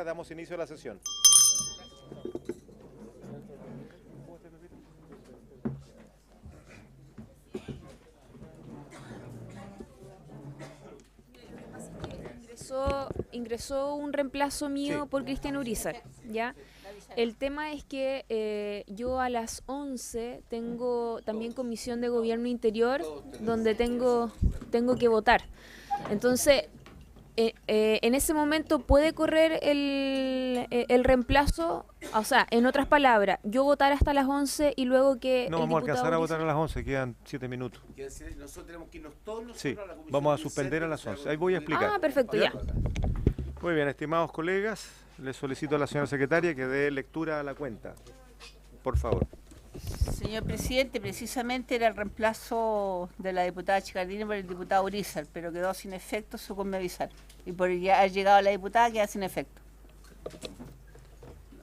colegas, damos inicio a la sesión. Ingresó un reemplazo mío por Cristian Urizar, ¿ya? El tema es que yo a las 11 tengo también comisión de gobierno interior donde tengo que votar. Entonces, en ese momento puede correr el reemplazo, o sea, en otras palabras, yo votar hasta las 11 y luego que no vamos a alcanzar a votar a las 11, quedan 7 minutos. Nosotros tenemos que irnos todos nosotros Sí, a la comisión. vamos a suspender a las 11. Ahí voy a explicar. Ah, perfecto, ya. Muy bien, estimados colegas, les solicito a la señora secretaria que dé lectura a la cuenta. Por favor. Señor presidente, precisamente era el reemplazo de la diputada Chicardini por el diputado Urizar, pero quedó sin efecto, según me avisar. Y por ya ha llegado la diputada, queda sin efecto.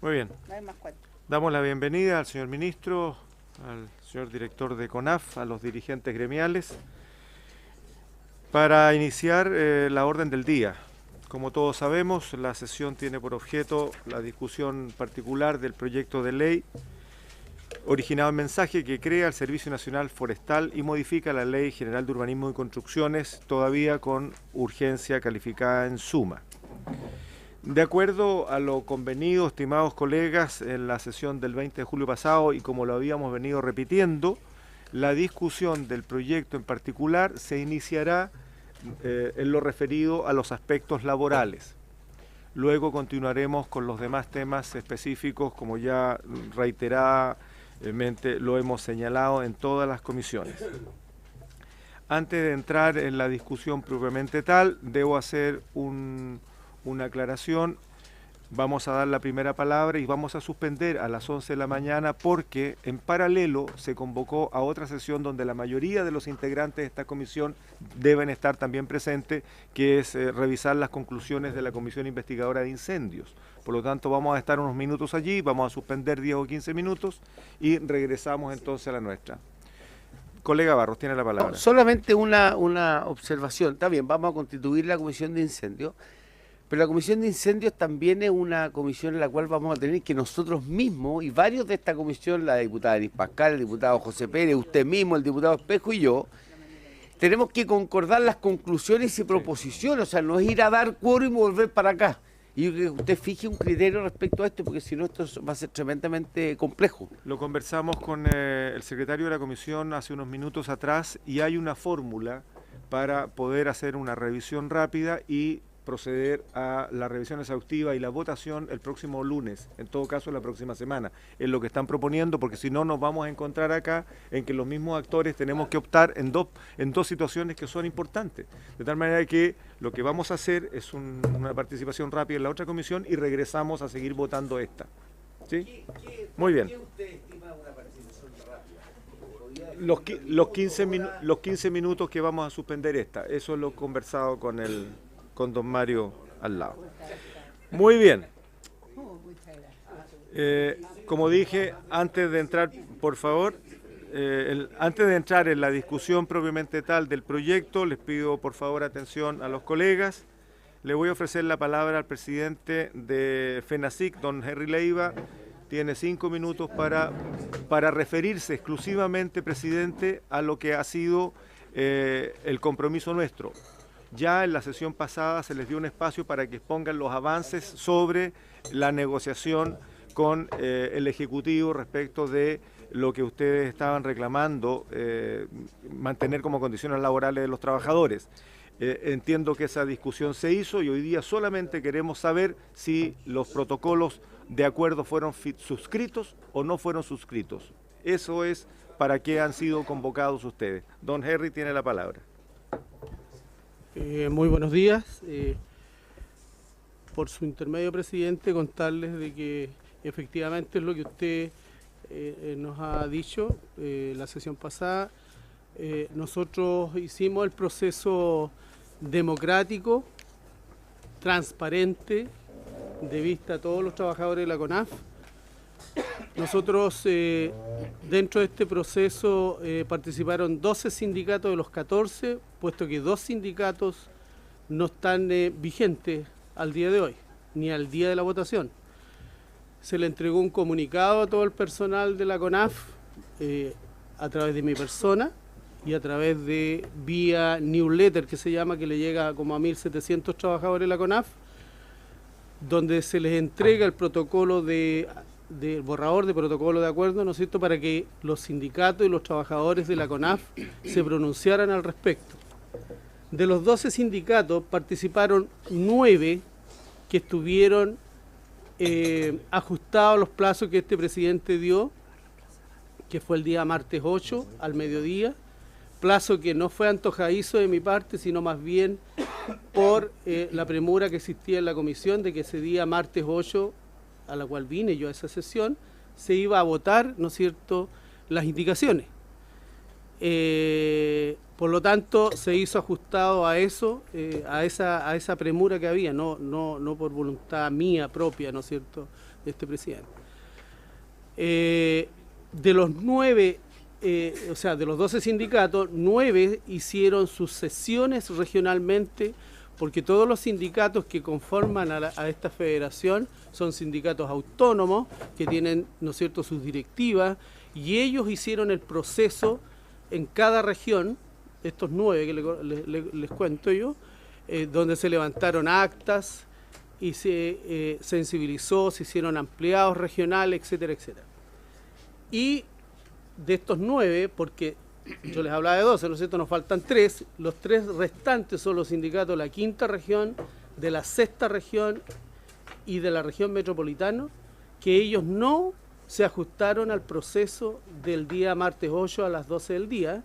Muy bien. No hay más cuenta. Damos la bienvenida al señor ministro, al señor director de CONAF, a los dirigentes gremiales, para iniciar la orden del día. Como todos sabemos, la sesión tiene por objeto la discusión particular del proyecto de ley originado en mensaje que crea el Servicio Nacional Forestal y modifica la Ley General de Urbanismo y Construcciones, todavía con urgencia calificada en suma. De acuerdo a lo convenido, estimados colegas, en la sesión del 20 de julio pasado y como lo habíamos venido repitiendo, la discusión del proyecto en particular se iniciará en lo referido a los aspectos laborales. Luego continuaremos con los demás temas específicos, como ya reiteradamente lo hemos señalado en todas las comisiones. Antes de entrar en la discusión propiamente tal, debo hacer una aclaración. Vamos a dar la primera palabra y vamos a suspender a las 11 de la mañana porque en paralelo se convocó a otra sesión donde la mayoría de los integrantes de esta comisión deben estar también presentes, que es revisar las conclusiones de la Comisión Investigadora de Incendios. Por lo tanto, vamos a estar unos minutos allí, vamos a suspender 10 o 15 minutos y regresamos entonces a la nuestra. Colega Barros, tiene la palabra. No, solamente una observación. Está bien, vamos a constituir la comisión de incendios. Pero la comisión de incendios también es una comisión en la cual vamos a tener que nosotros mismos, y varios de esta comisión, la diputada Denis Pascal, el diputado José Pérez, usted mismo, el diputado Espejo y yo, tenemos que concordar las conclusiones y proposiciones, o sea, no es ir a dar quórum y volver para acá. Y yo creo que usted fije un criterio respecto a esto, porque si no esto va a ser tremendamente complejo. Lo conversamos con el secretario de la comisión hace unos minutos atrás y hay una fórmula para poder hacer una revisión rápida y proceder a la revisión exhaustiva y la votación el próximo lunes, en todo caso la próxima semana, es lo que están proponiendo, porque si no nos vamos a encontrar acá en que los mismos actores tenemos que optar en dos situaciones que son importantes, de tal manera que lo que vamos a hacer es una participación rápida en la otra comisión y regresamos a seguir votando esta. ¿Sí? Muy bien. ¿Qué usted estima una participación rápida? Los 15 minutos que vamos a suspender esta, eso es lo conversado con don Mario al lado. Muy bien. Como dije, antes de entrar, por favor, antes de entrar en la discusión propiamente tal del proyecto, les pido por favor atención a los colegas. Le voy a ofrecer la palabra al presidente de FENASIC, don Henry Leiva. Tiene 5 minutos para referirse exclusivamente, presidente, a lo que ha sido el compromiso nuestro. Ya en la sesión pasada se les dio un espacio para que expongan los avances sobre la negociación con el Ejecutivo respecto de lo que ustedes estaban reclamando, mantener como condiciones laborales de los trabajadores. Entiendo que esa discusión se hizo y hoy día solamente queremos saber si los protocolos de acuerdo fueron suscritos o no fueron suscritos. Eso es para qué han sido convocados ustedes. Don Henry tiene la palabra. Muy buenos días. Por su intermedio, presidente, contarles de que efectivamente es lo que usted nos ha dicho la sesión pasada. Nosotros hicimos el proceso democrático, transparente, de vista a todos los trabajadores de la CONAF. Nosotros, dentro de este proceso, participaron 12 sindicatos de los 14, puesto que 2 sindicatos no están vigentes al día de hoy. ni al día de la votación. Se le entregó un comunicado a todo el personal de la CONAF a través de mi persona y a través de vía newsletter, que se llama, que le llega como a 1.700 trabajadores de la CONAF, donde se les entrega el protocolo del borrador de protocolo de acuerdo, ¿no es cierto?, para que los sindicatos y los trabajadores de la CONAF se pronunciaran al respecto. De los 12 sindicatos participaron 9 que estuvieron ajustados a los plazos que este presidente dio, que fue el día martes 8 al mediodía, plazo que no fue antojadizo de mi parte, sino más bien por la premura que existía en la comisión de que ese día martes 8, a la cual vine yo a esa sesión, se iba a votar, ¿no es cierto?, las indicaciones. Por lo tanto, se hizo ajustado a eso, a esa premura que había, no por voluntad mía propia, ¿no es cierto?, de este presidente. De los 9, de los 12 sindicatos, 9 hicieron sus sesiones regionalmente, porque todos los sindicatos que conforman a esta federación son sindicatos autónomos que tienen, ¿no es cierto?, sus directivas, y ellos hicieron el proceso en cada región, estos 9 que les cuento yo, donde se levantaron actas y se sensibilizó, se hicieron ampliados regionales, etcétera, etcétera. Y de estos 9, porque yo les hablaba de 12, ¿no es cierto?, nos faltan 3, los 3 restantes son los sindicatos de la 5ª región, de la 6ª región y de la región metropolitana, que ellos no se ajustaron al proceso del día martes 8 a las 12 del día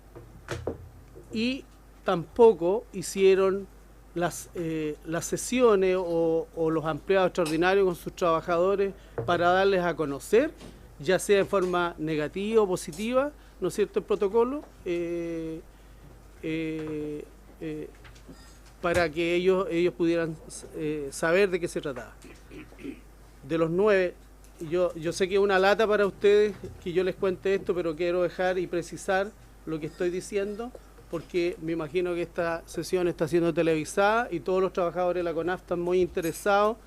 y tampoco hicieron las sesiones o los ampliados extraordinarios con sus trabajadores para darles a conocer, ya sea en forma negativa o positiva, ¿no es cierto?, el protocolo, para que ellos pudieran saber de qué se trataba. De los 9, yo sé que es una lata para ustedes que yo les cuente esto, pero quiero dejar y precisar lo que estoy diciendo, porque me imagino que esta sesión está siendo televisada y todos los trabajadores de la CONAF están muy interesados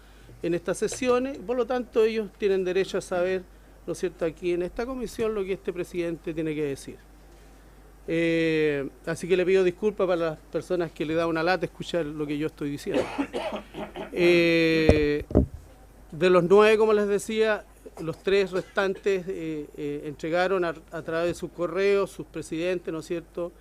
en estas sesiones, por lo tanto ellos tienen derecho a saber, ¿no es cierto?, aquí en esta comisión lo que este presidente tiene que decir. Así que le pido disculpas para las personas que le da una lata escuchar lo que yo estoy diciendo. De los 9, como les decía, los 3 restantes entregaron a través de sus correos, sus presidentes, ¿no es cierto?,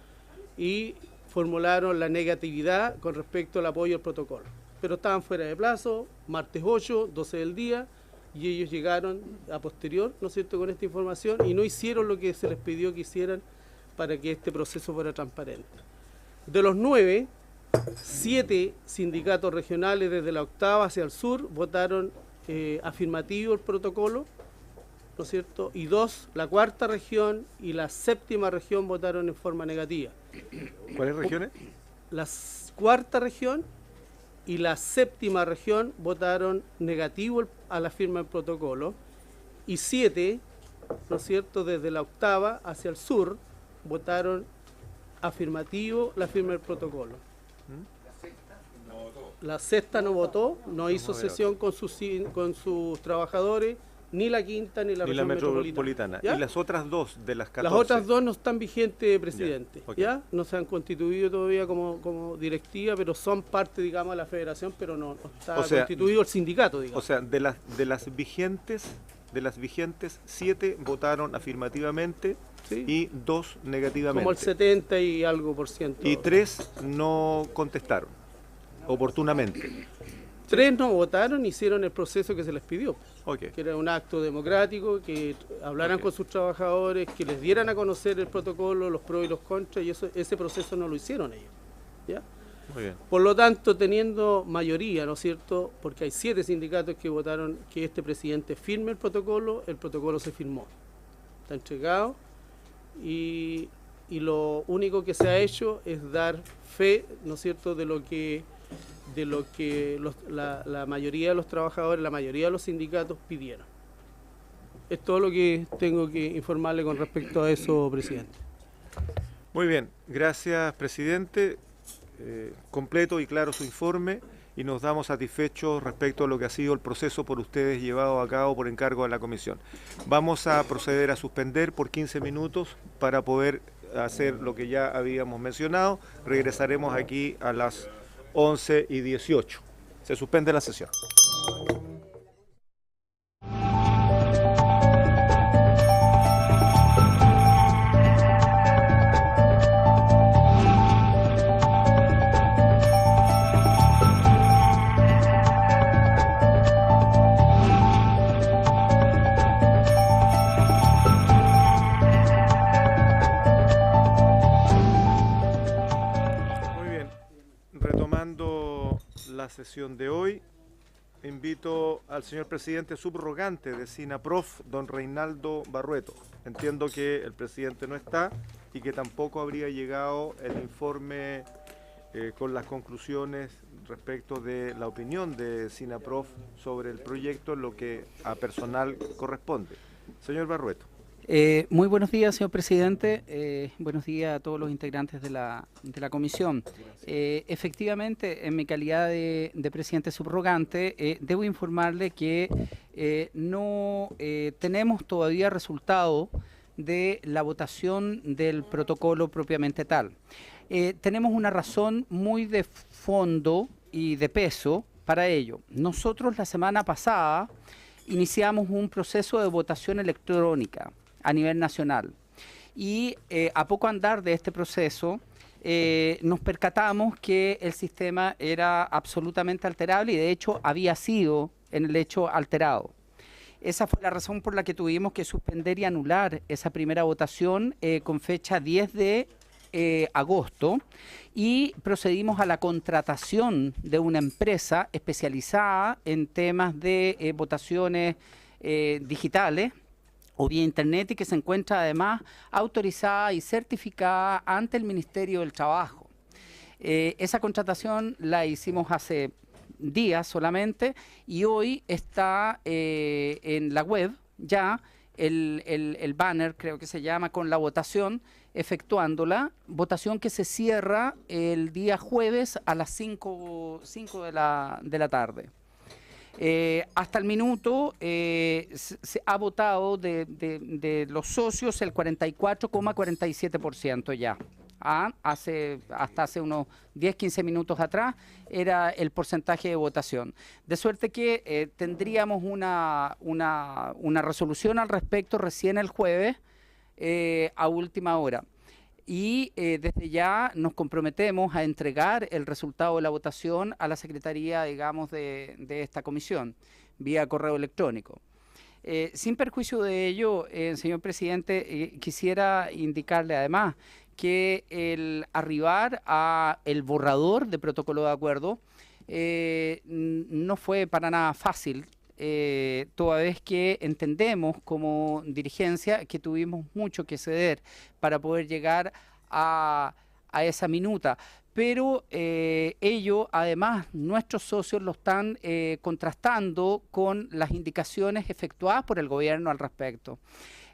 y formularon la negatividad con respecto al apoyo al protocolo. Pero estaban fuera de plazo, martes 8, 12 del día, y ellos llegaron a posterior, ¿no es cierto?, con esta información y no hicieron lo que se les pidió que hicieran para que este proceso fuera transparente. De los 9, 7 sindicatos regionales desde la 8ª hacia el sur votaron afirmativo el protocolo, ¿no es cierto?, y 2, la 4ª región y la 7ª región votaron en forma negativa. ¿Cuáles regiones? La 4ª región y la 7ª región votaron negativo a la firma del protocolo, y 7, ¿no es cierto?, desde la 8ª hacia el sur, votaron afirmativo la firma del protocolo. La 6ª no votó, no hizo sesión con sus trabajadores, ni la 5ª ni la región metropolitana. ¿Y las otras 2 de las 14? Las otras 2 no están vigentes, presidente. Ya, okay. ¿Ya? No se han constituido todavía como directiva, pero son parte, digamos, de la federación, pero no está constituido el sindicato, digamos. O sea, de las vigentes, 7 votaron afirmativamente, ¿sí?, y 2 negativamente. Como el 70 y algo %. Y 3 no contestaron oportunamente. 3 no votaron, hicieron el proceso que se les pidió, Okay. que era un acto democrático, que hablaran con sus trabajadores, que les dieran a conocer el protocolo, los pros y los contras, y ese proceso no lo hicieron ellos. ¿Ya? Muy bien. Por lo tanto, teniendo mayoría, ¿no es cierto?, porque hay 7 sindicatos que votaron que este presidente firme el protocolo se firmó. Está entregado y lo único que se ha hecho es dar fe, ¿no es cierto?, de lo que la mayoría de los trabajadores, la mayoría de los sindicatos pidieron. Es todo lo que tengo que informarle con respecto a eso, presidente. Muy bien, gracias, presidente. Completo y claro su informe. y nos damos satisfechos respecto a lo que ha sido el proceso por ustedes llevado a cabo por encargo de la comisión. Vamos a proceder a suspender por 15 minutos para poder hacer lo que ya habíamos mencionado. Regresaremos aquí a las 11:18. Se suspende la sesión. Sesión de hoy, invito al señor presidente subrogante de SINAPROF, don Reinaldo Barrueto. Entiendo que el presidente no está y que tampoco habría llegado el informe con las conclusiones respecto de la opinión de SINAPROF sobre el proyecto, en lo que a personal corresponde. Señor Barrueto. Muy buenos días, señor presidente. Buenos días a todos los integrantes de la comisión. Efectivamente, en mi calidad de presidente subrogante, debo informarle que no tenemos todavía resultado de la votación del protocolo propiamente tal. Tenemos una razón muy de fondo y de peso para ello. Nosotros la semana pasada iniciamos un proceso de votación electrónica a nivel nacional y a poco andar de este proceso nos percatamos que el sistema era absolutamente alterable y de hecho había sido en el hecho alterado. Esa fue la razón por la que tuvimos que suspender y anular esa primera votación con fecha 10 de agosto y procedimos a la contratación de una empresa especializada en temas de votaciones digitales o vía internet y que se encuentra además autorizada y certificada ante el Ministerio del Trabajo. Esa contratación la hicimos hace días solamente y hoy está en la web ya el banner, creo que se llama, con la votación, efectuándola, votación que se cierra el día jueves a las 5 de la tarde. Hasta el minuto se ha votado de los socios el 44,47% ya. Hasta hace unos 10-15 minutos atrás era el porcentaje de votación. De suerte que tendríamos una resolución al respecto recién el jueves a última hora. Y desde ya nos comprometemos a entregar el resultado de la votación a la Secretaría, digamos, de esta comisión, vía correo electrónico. Sin perjuicio de ello, señor presidente, quisiera indicarle además que el arribar a el borrador de protocolo de acuerdo no fue para nada fácil, toda vez que entendemos como dirigencia que tuvimos mucho que ceder para poder llegar a esa minuta. Pero ello, además, nuestros socios lo están contrastando con las indicaciones efectuadas por el gobierno al respecto.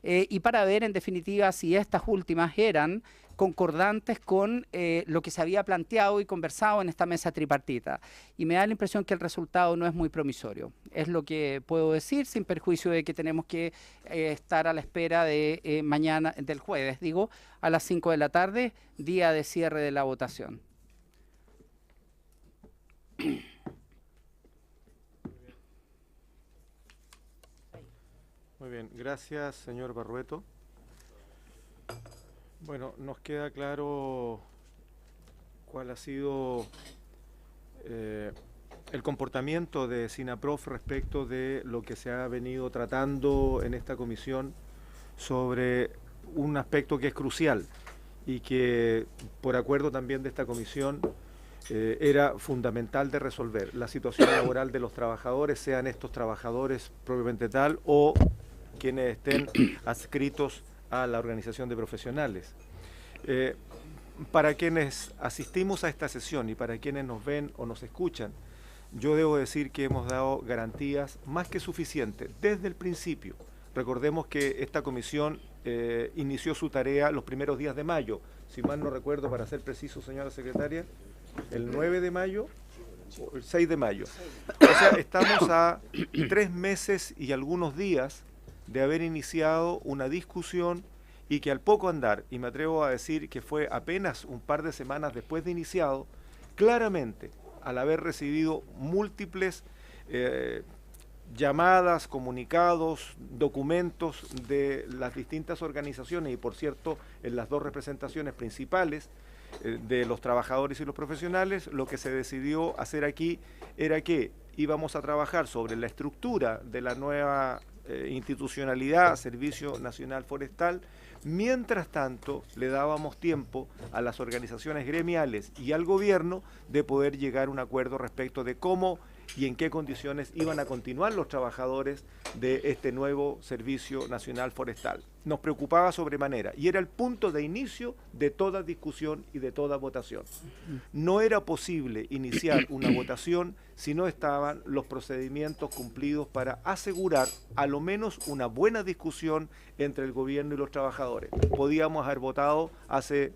Y para ver, en definitiva, si estas últimas eran concordantes con lo que se había planteado y conversado en esta mesa tripartita. Y me da la impresión que el resultado no es muy promisorio. Es lo que puedo decir, sin perjuicio de que tenemos que estar a la espera de mañana, del jueves, digo, a las 5 de la tarde, día de cierre de la votación. Muy bien, gracias, señor Barrueto. Bueno, nos queda claro cuál ha sido el comportamiento de SINAPROF respecto de lo que se ha venido tratando en esta comisión sobre un aspecto que es crucial y que, por acuerdo también de esta comisión, era fundamental de resolver: la situación laboral de los trabajadores, sean estos trabajadores propiamente tal o quienes estén adscritos a la organización de profesionales. Para quienes asistimos a esta sesión y para quienes nos ven o nos escuchan, yo debo decir que hemos dado garantías más que suficientes desde el principio. Recordemos que esta comisión inició su tarea los primeros días de mayo, si mal no recuerdo, para ser preciso, señora secretaria, el 9 de mayo el 6 de mayo. O sea, estamos a 3 meses y algunos días de haber iniciado una discusión y que al poco andar, y me atrevo a decir que fue apenas un par de semanas después de iniciado, claramente, al haber recibido múltiples llamadas, comunicados, documentos de las distintas organizaciones y, por cierto, en las 2 representaciones principales de los trabajadores y los profesionales, lo que se decidió hacer aquí era que íbamos a trabajar sobre la estructura de la nueva institucionalidad, Servicio Nacional Forestal. Mientras tanto, le dábamos tiempo a las organizaciones gremiales y al gobierno de poder llegar a un acuerdo respecto de cómo y en qué condiciones iban a continuar los trabajadores de este nuevo Servicio Nacional Forestal. Nos preocupaba sobremanera y era el punto de inicio de toda discusión y de toda votación. No era posible iniciar una votación si no estaban los procedimientos cumplidos para asegurar a lo menos una buena discusión entre el gobierno y los trabajadores. Podíamos haber votado hace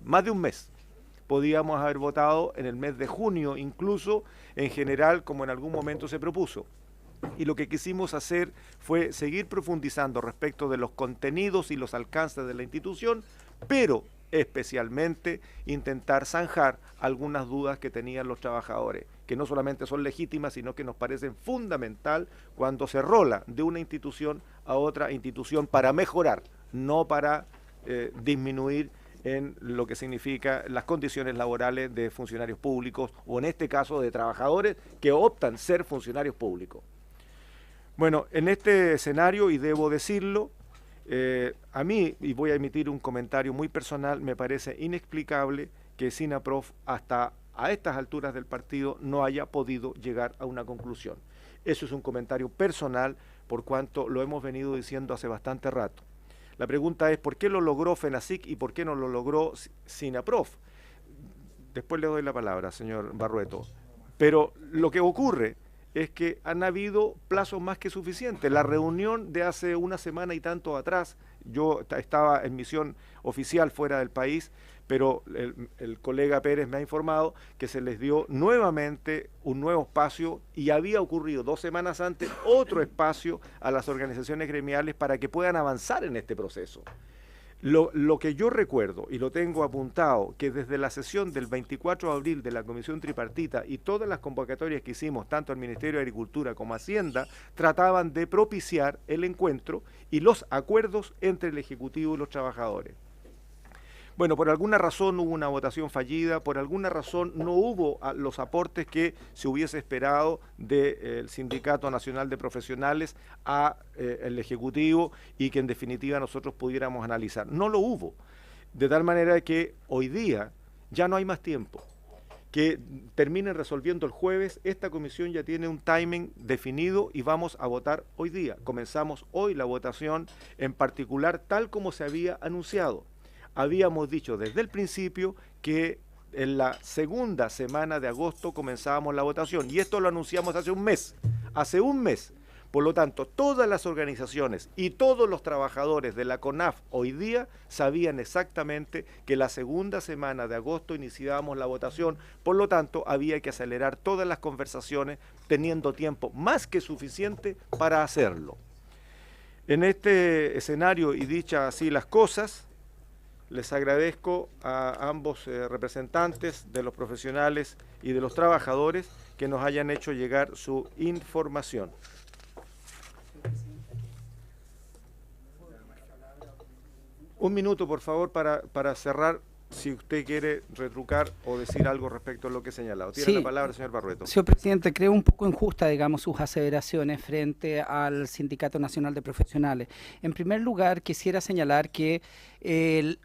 más de un mes. Podíamos haber votado en el mes de junio, incluso en general, como en algún momento se propuso. Y lo que quisimos hacer fue seguir profundizando respecto de los contenidos y los alcances de la institución, pero especialmente intentar zanjar algunas dudas que tenían los trabajadores, que no solamente son legítimas, sino que nos parecen fundamental cuando se rola de una institución a otra institución para mejorar, no para disminuir en lo que significa las condiciones laborales de funcionarios públicos o en este caso de trabajadores que optan ser funcionarios públicos. Bueno, en este escenario, y debo decirlo, a mí, y voy a emitir un comentario muy personal, me parece inexplicable que SINAPROF hasta a estas alturas del partido no haya podido llegar a una conclusión. Eso es un comentario personal por cuanto lo hemos venido diciendo hace bastante rato. La pregunta es, ¿por qué lo logró FENASIC y por qué no lo logró SINAPROF? Después le doy la palabra, señor Barrueto. Pero lo que ocurre es que han habido plazos más que suficientes. La reunión de hace una semana y tanto atrás, yo estaba en misión oficial fuera del país, pero el colega Pérez me ha informado que se les dio nuevamente un nuevo espacio y había ocurrido 2 semanas antes otro espacio a las organizaciones gremiales para que puedan avanzar en este proceso. Lo que yo recuerdo, y lo tengo apuntado, que desde la sesión del 24 de abril de la Comisión Tripartita y todas las convocatorias que hicimos, tanto al Ministerio de Agricultura como Hacienda, trataban de propiciar el encuentro y los acuerdos entre el Ejecutivo y los trabajadores. Bueno, por alguna razón hubo una votación fallida, por alguna razón no hubo los aportes que se hubiese esperado del Sindicato Nacional de Profesionales al Ejecutivo y que en definitiva nosotros pudiéramos analizar. No lo hubo, de tal manera que hoy día ya no hay más tiempo. Que terminen resolviendo el jueves, esta comisión ya tiene un timing definido y vamos a votar hoy día. Comenzamos hoy la votación, en particular tal como se había anunciado. Habíamos dicho desde el principio que en la segunda semana de agosto comenzábamos la votación y esto lo anunciamos hace un mes. Por lo tanto, todas las organizaciones y todos los trabajadores de la CONAF hoy día sabían exactamente que la segunda semana de agosto iniciábamos la votación, por lo tanto, había que acelerar todas las conversaciones teniendo tiempo más que suficiente para hacerlo. En este escenario y dichas así las cosas, les agradezco a ambos representantes de los profesionales y de los trabajadores que nos hayan hecho llegar su información. Un minuto, por favor, para cerrar, si usted quiere retrucar o decir algo respecto a lo que he señalado. Tiene la palabra, señor Barrueto. Señor presidente, creo un poco injusta, digamos, sus aseveraciones frente al Sindicato Nacional de Profesionales. En primer lugar, quisiera señalar que el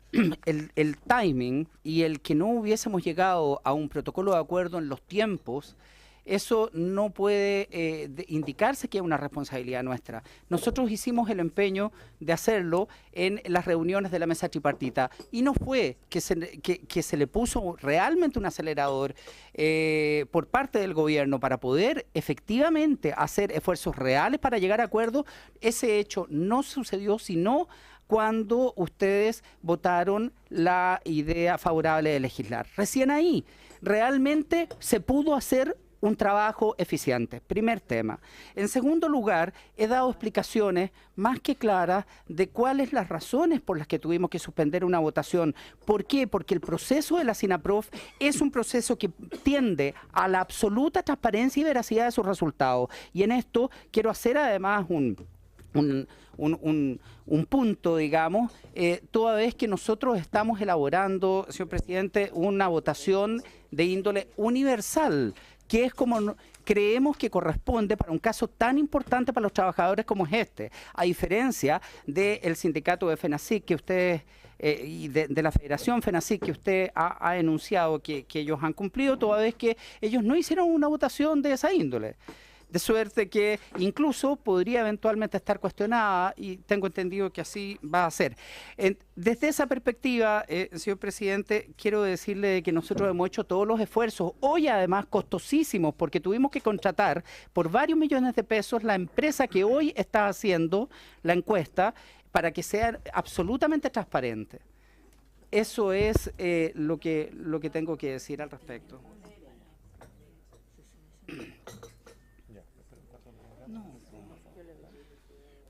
timing y el que no hubiésemos llegado a un protocolo de acuerdo en los tiempos, eso no puede indicarse que es una responsabilidad nuestra. Nosotros hicimos el empeño de hacerlo en las reuniones de la mesa tripartita y no fue que se le puso realmente un acelerador por parte del gobierno para poder efectivamente hacer esfuerzos reales para llegar a acuerdos. Ese hecho no sucedió, sino cuando ustedes votaron la idea favorable de legislar. Recién ahí realmente se pudo hacer un trabajo eficiente. Primer tema. En segundo lugar, he dado explicaciones más que claras de cuáles las razones por las que tuvimos que suspender una votación. ¿Por qué? Porque el proceso de la SINAPROF es un proceso que tiende a la absoluta transparencia y veracidad de sus resultados. Y en esto quiero hacer además un punto, digamos, toda vez que nosotros estamos elaborando, señor presidente, una votación de índole universal, que es como creemos que corresponde para un caso tan importante para los trabajadores como es este, a diferencia del sindicato de FENACIC que ustedes y de la Federación FENACIC que usted ha enunciado que ellos han cumplido, toda vez que ellos no hicieron una votación de esa índole. De suerte que incluso podría eventualmente estar cuestionada y tengo entendido que así va a ser. Desde esa perspectiva, señor presidente, quiero decirle que nosotros hemos hecho todos los esfuerzos, hoy además costosísimos, porque tuvimos que contratar por varios millones de pesos la empresa que hoy está haciendo la encuesta para que sea absolutamente transparente. Eso es lo que tengo que decir al respecto.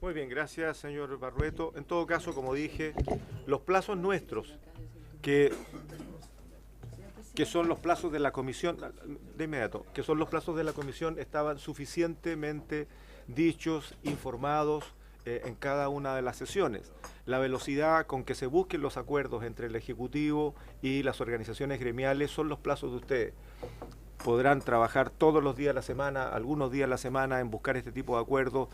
Muy bien, gracias, señor Barrueto. En todo caso, como dije, los plazos nuestros, que son los plazos de la comisión, de inmediato, que son los plazos de la comisión, estaban suficientemente dichos, informados en cada una de las sesiones. La velocidad con que se busquen los acuerdos entre el Ejecutivo y las organizaciones gremiales son los plazos de ustedes. Podrán trabajar todos los días de la semana, algunos días de la semana en buscar este tipo de acuerdos.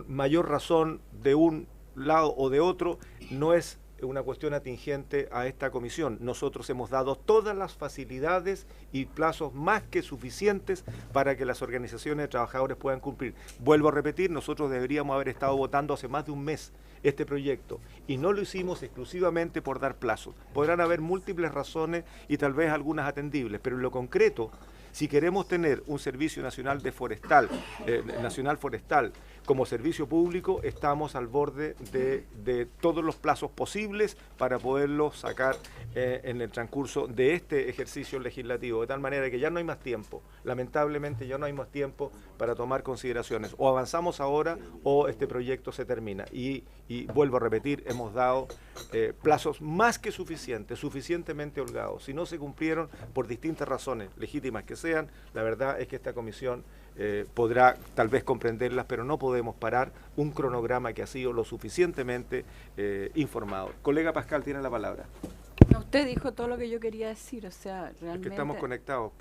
Mayor razón de un lado o de otro no es una cuestión atingente a esta comisión. Nosotros hemos dado todas las facilidades y plazos más que suficientes para que las organizaciones de trabajadores puedan cumplir. Vuelvo a repetir, nosotros deberíamos haber estado votando hace más de un mes este proyecto y no lo hicimos exclusivamente por dar plazos. Podrán haber múltiples razones y tal vez algunas atendibles, pero en lo concreto, si queremos tener un servicio nacional nacional forestal como servicio público, estamos al borde de todos los plazos posibles para poderlo sacar en el transcurso de este ejercicio legislativo, de tal manera que ya no hay más tiempo, lamentablemente ya no hay más tiempo para tomar consideraciones, o avanzamos ahora o este proyecto se termina y vuelvo a repetir, hemos dado plazos más que suficientes, suficientemente holgados. Si no se cumplieron por distintas razones, legítimas que sean, la verdad es que esta comisión podrá tal vez comprenderlas, pero no podemos parar un cronograma que ha sido lo suficientemente informado. Colega Pascal, tiene la palabra. No, usted dijo todo lo que yo quería decir, o sea, realmente... Es que estamos conectados.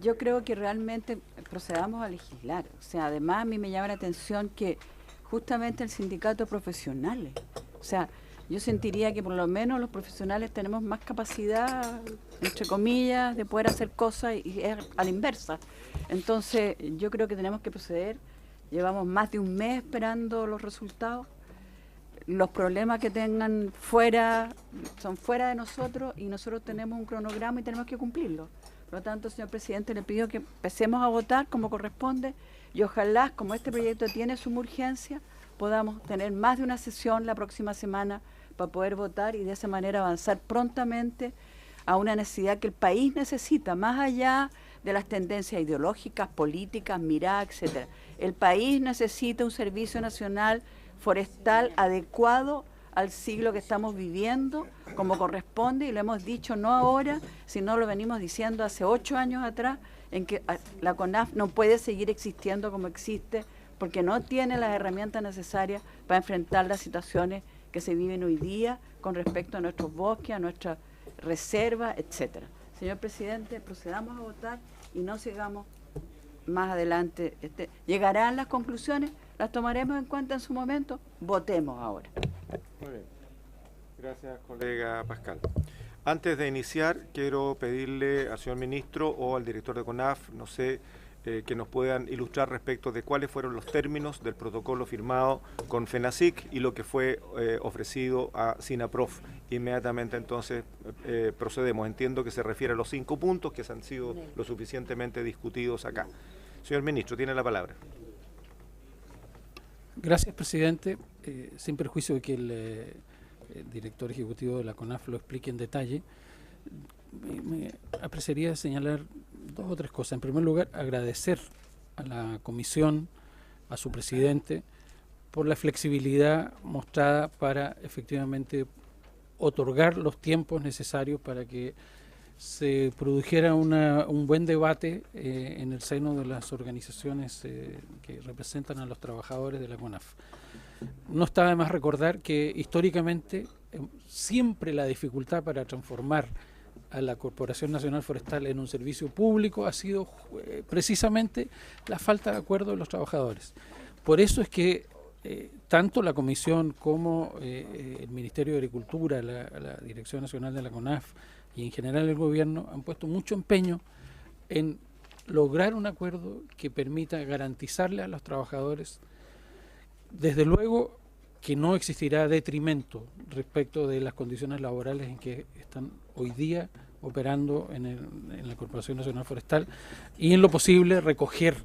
Yo creo que realmente procedamos a legislar. O sea, además a mí me llama la atención que justamente el sindicato de profesionales, o sea, yo sentiría que por lo menos los profesionales tenemos más capacidad, entre comillas, de poder hacer cosas y es a la inversa. Entonces, yo creo que tenemos que proceder. Llevamos más de un mes esperando los resultados. Los problemas que tengan fuera son fuera de nosotros y nosotros tenemos un cronograma y tenemos que cumplirlo. Por lo tanto, señor presidente, le pido que empecemos a votar como corresponde y ojalá, como este proyecto tiene suma urgencia, podamos tener más de una sesión la próxima semana para poder votar y de esa manera avanzar prontamente a una necesidad que el país necesita, más allá de las tendencias ideológicas, políticas, miradas, etcétera. El país necesita un servicio nacional forestal adecuado al siglo que estamos viviendo, como corresponde, y lo hemos dicho no ahora, sino lo venimos diciendo hace 8 años atrás, en que la CONAF no puede seguir existiendo como existe, porque no tiene las herramientas necesarias para enfrentar las situaciones que se viven hoy día con respecto a nuestros bosques, a nuestras reservas, etcétera. Señor presidente, procedamos a votar y no sigamos más adelante. Llegarán las conclusiones, las tomaremos en cuenta en su momento, votemos ahora. Muy bien. Gracias, colega Pascal. Antes de iniciar, quiero pedirle al señor ministro o al director de CONAF, no sé, que nos puedan ilustrar respecto de cuáles fueron los términos del protocolo firmado con FENACIC y lo que fue ofrecido a SINAPROF. Inmediatamente entonces procedemos. Entiendo que se refiere a los 5 puntos que han sido lo suficientemente discutidos acá. Señor ministro, tiene la palabra. Gracias, presidente. Sin perjuicio de que el director ejecutivo de la CONAF lo explique en detalle, me apreciaría señalar 2 o 3 cosas. En primer lugar, agradecer a la comisión, a su presidente, por la flexibilidad mostrada para efectivamente otorgar los tiempos necesarios para que se produjera un buen debate en el seno de las organizaciones que representan a los trabajadores de la CONAF. No está de más recordar que históricamente siempre la dificultad para transformar a la Corporación Nacional Forestal en un servicio público ha sido precisamente la falta de acuerdo de los trabajadores. Por eso es que tanto la Comisión como el Ministerio de Agricultura, la Dirección Nacional de la CONAF y en general el Gobierno han puesto mucho empeño en lograr un acuerdo que permita garantizarle a los trabajadores, desde luego, que no existirá detrimento respecto de las condiciones laborales en que están hoy día operando en la Corporación Nacional Forestal, y en lo posible recoger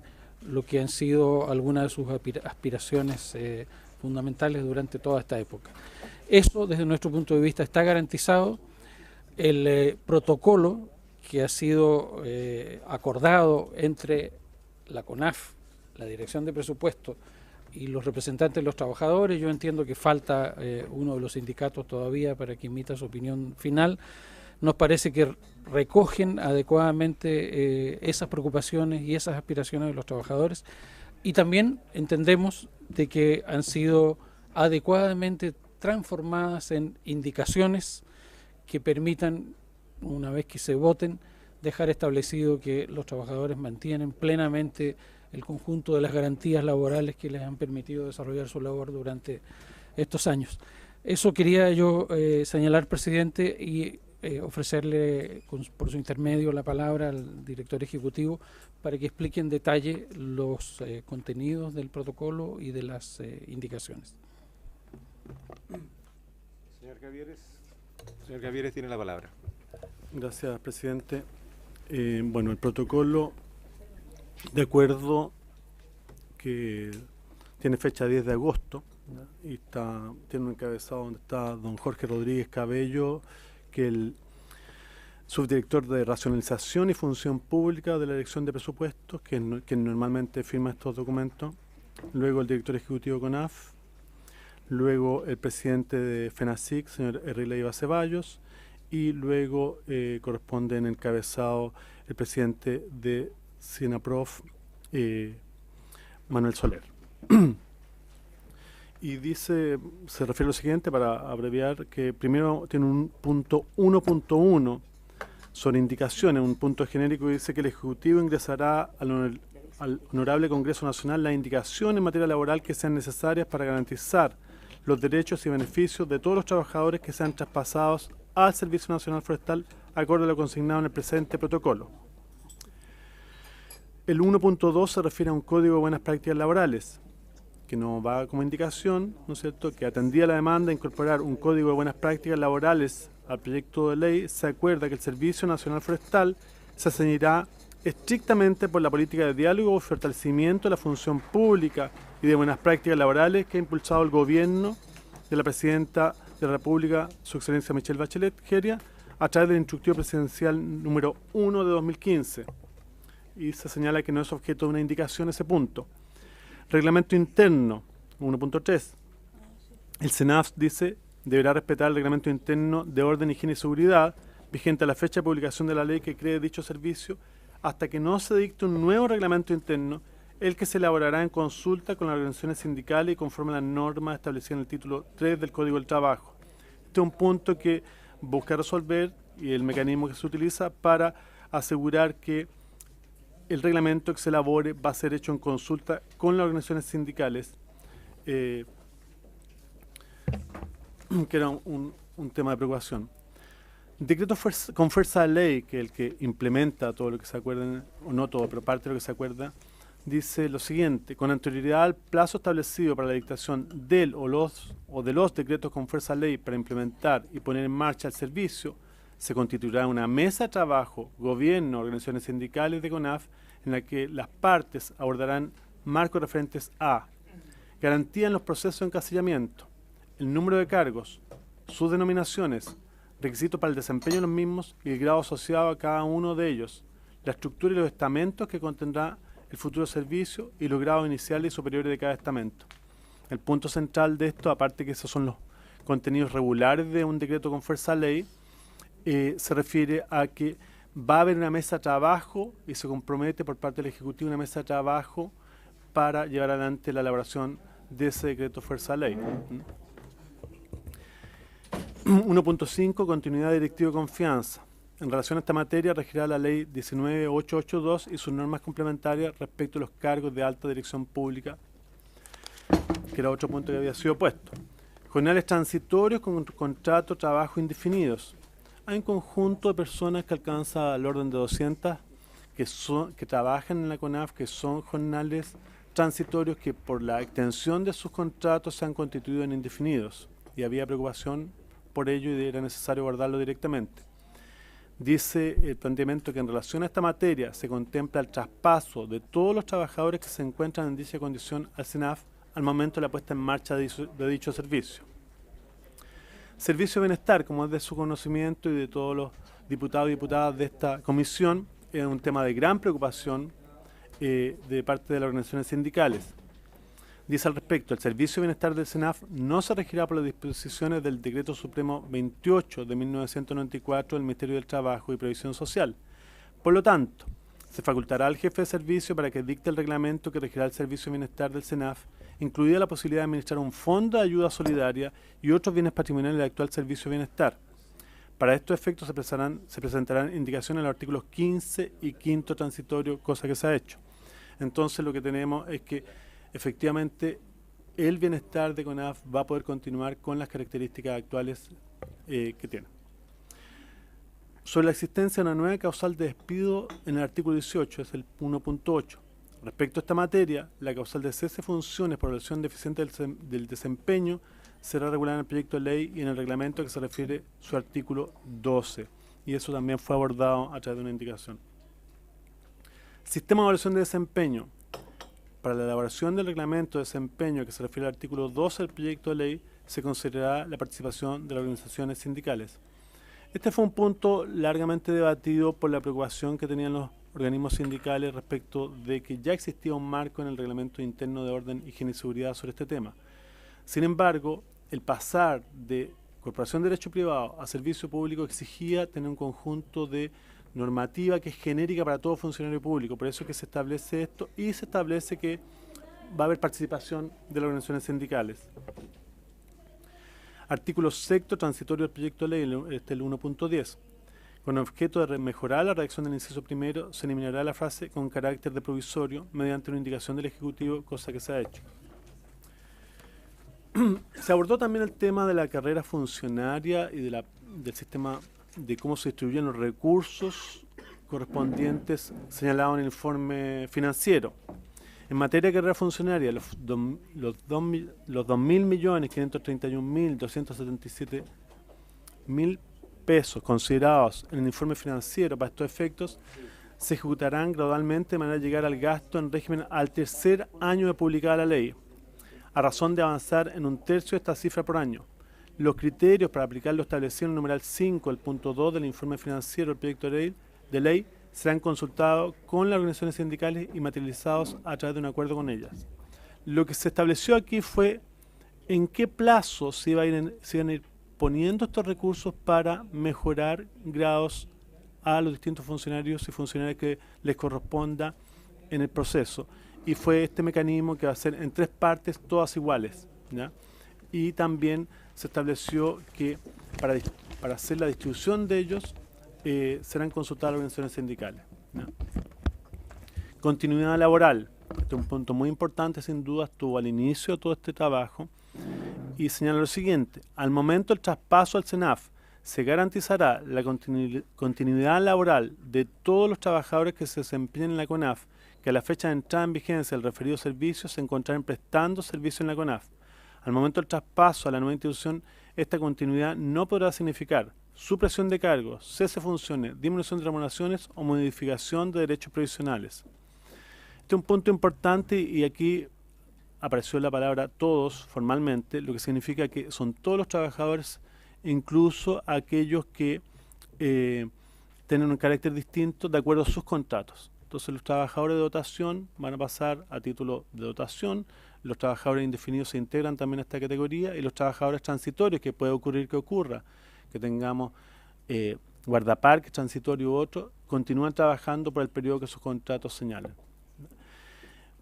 lo que han sido algunas de sus aspiraciones fundamentales durante toda esta época. Eso, desde nuestro punto de vista, está garantizado. El protocolo que ha sido acordado entre la CONAF, la Dirección de Presupuesto y los representantes de los trabajadores, yo entiendo que falta uno de los sindicatos todavía para que emita su opinión final. Nos parece que recogen adecuadamente esas preocupaciones y esas aspiraciones de los trabajadores, y también entendemos de que han sido adecuadamente transformadas en indicaciones que permitan, una vez que se voten, dejar establecido que los trabajadores mantienen plenamente el conjunto de las garantías laborales que les han permitido desarrollar su labor durante estos años. Eso quería yo señalar, presidente, y ofrecerle por su intermedio la palabra al director ejecutivo para que explique en detalle los contenidos del protocolo y de las indicaciones. Señor Gavieres tiene la palabra. Gracias, presidente. Bueno, el protocolo, de acuerdo, que tiene fecha 10 de agosto, ¿ya? Y tiene un encabezado donde está don Jorge Rodríguez Cabello, que el subdirector de Racionalización y Función Pública de la Dirección de Presupuestos, que normalmente firma estos documentos, luego el director ejecutivo CONAF, luego el presidente de FENACIC, señor Henry Leiva Ceballos, y luego corresponde en encabezado el presidente de SINAPROF, Manuel Soler. Y dice, se refiere a lo siguiente, para abreviar, que primero tiene un punto 1.1 sobre indicaciones, un punto genérico que dice que el Ejecutivo ingresará al Honorable Congreso Nacional las indicaciones en materia laboral que sean necesarias para garantizar los derechos y beneficios de todos los trabajadores que sean traspasados al Servicio Nacional Forestal, acorde a lo consignado en el presente protocolo. El 1.2 se refiere a un código de buenas prácticas laborales, que nos va como indicación, ¿no es cierto?, que atendía la demanda de incorporar un código de buenas prácticas laborales al proyecto de ley. Se acuerda que el Servicio Nacional Forestal se ceñirá estrictamente por la política de diálogo y fortalecimiento de la función pública y de buenas prácticas laborales que ha impulsado el gobierno de la Presidenta de la República, Su Excelencia Michelle Bachelet Geria, a través del Instructivo Presidencial número 1 de 2015. Y se señala que no es objeto de una indicación ese punto. Reglamento interno, 1.3. El SENAF, dice, deberá respetar el reglamento interno de orden, higiene y seguridad vigente a la fecha de publicación de la ley que cree dicho servicio, hasta que no se dicte un nuevo reglamento interno, el que se elaborará en consulta con las organizaciones sindicales y conforme a las normas establecidas en el título 3 del Código del Trabajo. Este es un punto que busca resolver, y el mecanismo que se utiliza para asegurar que el reglamento que se elabore va a ser hecho en consulta con las organizaciones sindicales, que era un tema de preocupación. Decreto con fuerza de ley, que es el que implementa todo lo que se acuerda, o no todo, pero parte de lo que se acuerda, dice lo siguiente: con anterioridad al plazo establecido para la dictación del o de los decretos con fuerza de ley para implementar y poner en marcha el servicio, se constituirá una mesa de trabajo, gobierno, organizaciones sindicales de CONAF, en la que las partes abordarán marcos referentes a garantía en los procesos de encasillamiento, el número de cargos, sus denominaciones, requisitos para el desempeño de los mismos y el grado asociado a cada uno de ellos, la estructura y los estamentos que contendrá el futuro servicio y los grados iniciales y superiores de cada estamento. El punto central de esto, aparte que esos son los contenidos regulares de un decreto con fuerza ley, se refiere a que va a haber una mesa de trabajo y se compromete por parte del Ejecutivo una mesa de trabajo para llevar adelante la elaboración de ese decreto fuerza ley. 1.5 Continuidad directiva y confianza. En relación a esta materia, regirá la Ley 19.882 y sus normas complementarias respecto a los cargos de alta dirección pública, que era otro punto que había sido puesto. Jornales transitorios con contrato de trabajo indefinidos. Hay un conjunto de personas que alcanza el orden de 200 que trabajan en la CONAF, que son jornales transitorios que por la extensión de sus contratos se han constituido en indefinidos. Y había preocupación por ello y era necesario guardarlo directamente. Dice el planteamiento que en relación a esta materia se contempla el traspaso de todos los trabajadores que se encuentran en dicha condición al SENAF al momento de la puesta en marcha de dicho servicio. Servicio de bienestar, como es de su conocimiento y de todos los diputados y diputadas de esta comisión, es un tema de gran preocupación de parte de las organizaciones sindicales. Dice al respecto, el Servicio de Bienestar del SENAF no se regirá por las disposiciones del Decreto Supremo 28 de 1994 del Ministerio del Trabajo y Previsión Social. Por lo tanto, se facultará al jefe de servicio para que dicte el reglamento que regirá el Servicio de Bienestar del SENAF, incluida la posibilidad de administrar un fondo de ayuda solidaria y otros bienes patrimoniales del actual Servicio de Bienestar. Para estos efectos se presentarán indicaciones en los artículos 15 y 5 transitorio, cosa que se ha hecho. Entonces lo que tenemos es que efectivamente el bienestar de CONAF va a poder continuar con las características actuales que tiene. Sobre la existencia de una nueva causal de despido en el artículo 18, es el 1.8. Respecto a esta materia, la causal de cese de funciones por relación deficiente del desempeño será regulada en el proyecto de ley y en el reglamento que se refiere su artículo 12. Y eso también fue abordado a través de una indicación. Sistema de evaluación de desempeño. Para la elaboración del reglamento de desempeño que se refiere al artículo 12 del proyecto de ley, se considerará la participación de las organizaciones sindicales. Este fue un punto largamente debatido por la preocupación que tenían los organismos sindicales respecto de que ya existía un marco en el reglamento interno de orden, higiene y seguridad sobre este tema. Sin embargo, el pasar de Corporación de Derecho Privado a Servicio Público exigía tener un conjunto de normativa que es genérica para todo funcionario público. Por eso es que se establece esto y se establece que va a haber participación de las organizaciones sindicales. Artículo 6 transitorio del proyecto de ley, este es el 1.10. Con objeto de mejorar la redacción del inciso primero, se eliminará la frase con carácter de provisorio mediante una indicación del Ejecutivo, cosa que se ha hecho. Se abordó también el tema de la carrera funcionaria y del sistema de cómo se distribuyen los recursos correspondientes señalados en el informe financiero. En materia de carrera funcionaria, los 2.531.277.000 pesos considerados en el informe financiero para estos efectos se ejecutarán gradualmente de manera a llegar al gasto en régimen al tercer año de publicada la ley, a razón de avanzar en 1/3 de esta cifra por año. Los criterios para aplicar lo establecido en el numeral 5, el punto 2 del informe financiero del proyecto de ley serán consultados con las organizaciones sindicales y materializados a través de un acuerdo con ellas. Lo que se estableció aquí fue en qué plazo se iban a ir poniendo estos recursos para mejorar grados a los distintos funcionarios y funcionarias que les corresponda en el proceso. Y fue este mecanismo que va a ser en 3 partes, todas iguales, ¿ya? Y también se estableció que para hacer la distribución de ellos serán consultadas las organizaciones sindicales, ¿ya? Continuidad laboral. Este es un punto muy importante, sin duda, estuvo al inicio de todo este trabajo y señala lo siguiente: al momento del traspaso al SENAF se garantizará la continuidad laboral de todos los trabajadores que se desempeñen en la CONAF, que a la fecha de entrada en vigencia del referido servicio se encontrarán prestando servicio en la CONAF. Al momento del traspaso a la nueva institución, esta continuidad no podrá significar supresión de cargos, cese de funciones, disminución de remuneraciones o modificación de derechos provisionales. Este es un punto importante y aquí apareció la palabra todos formalmente, lo que significa que son todos los trabajadores incluso a aquellos que tienen un carácter distinto de acuerdo a sus contratos. Entonces los trabajadores de dotación van a pasar a título de dotación, los trabajadores indefinidos se integran también a esta categoría y los trabajadores transitorios, que puede ocurrir que ocurra, que tengamos guardaparques transitorios u otros, continúan trabajando por el periodo que sus contratos señalan.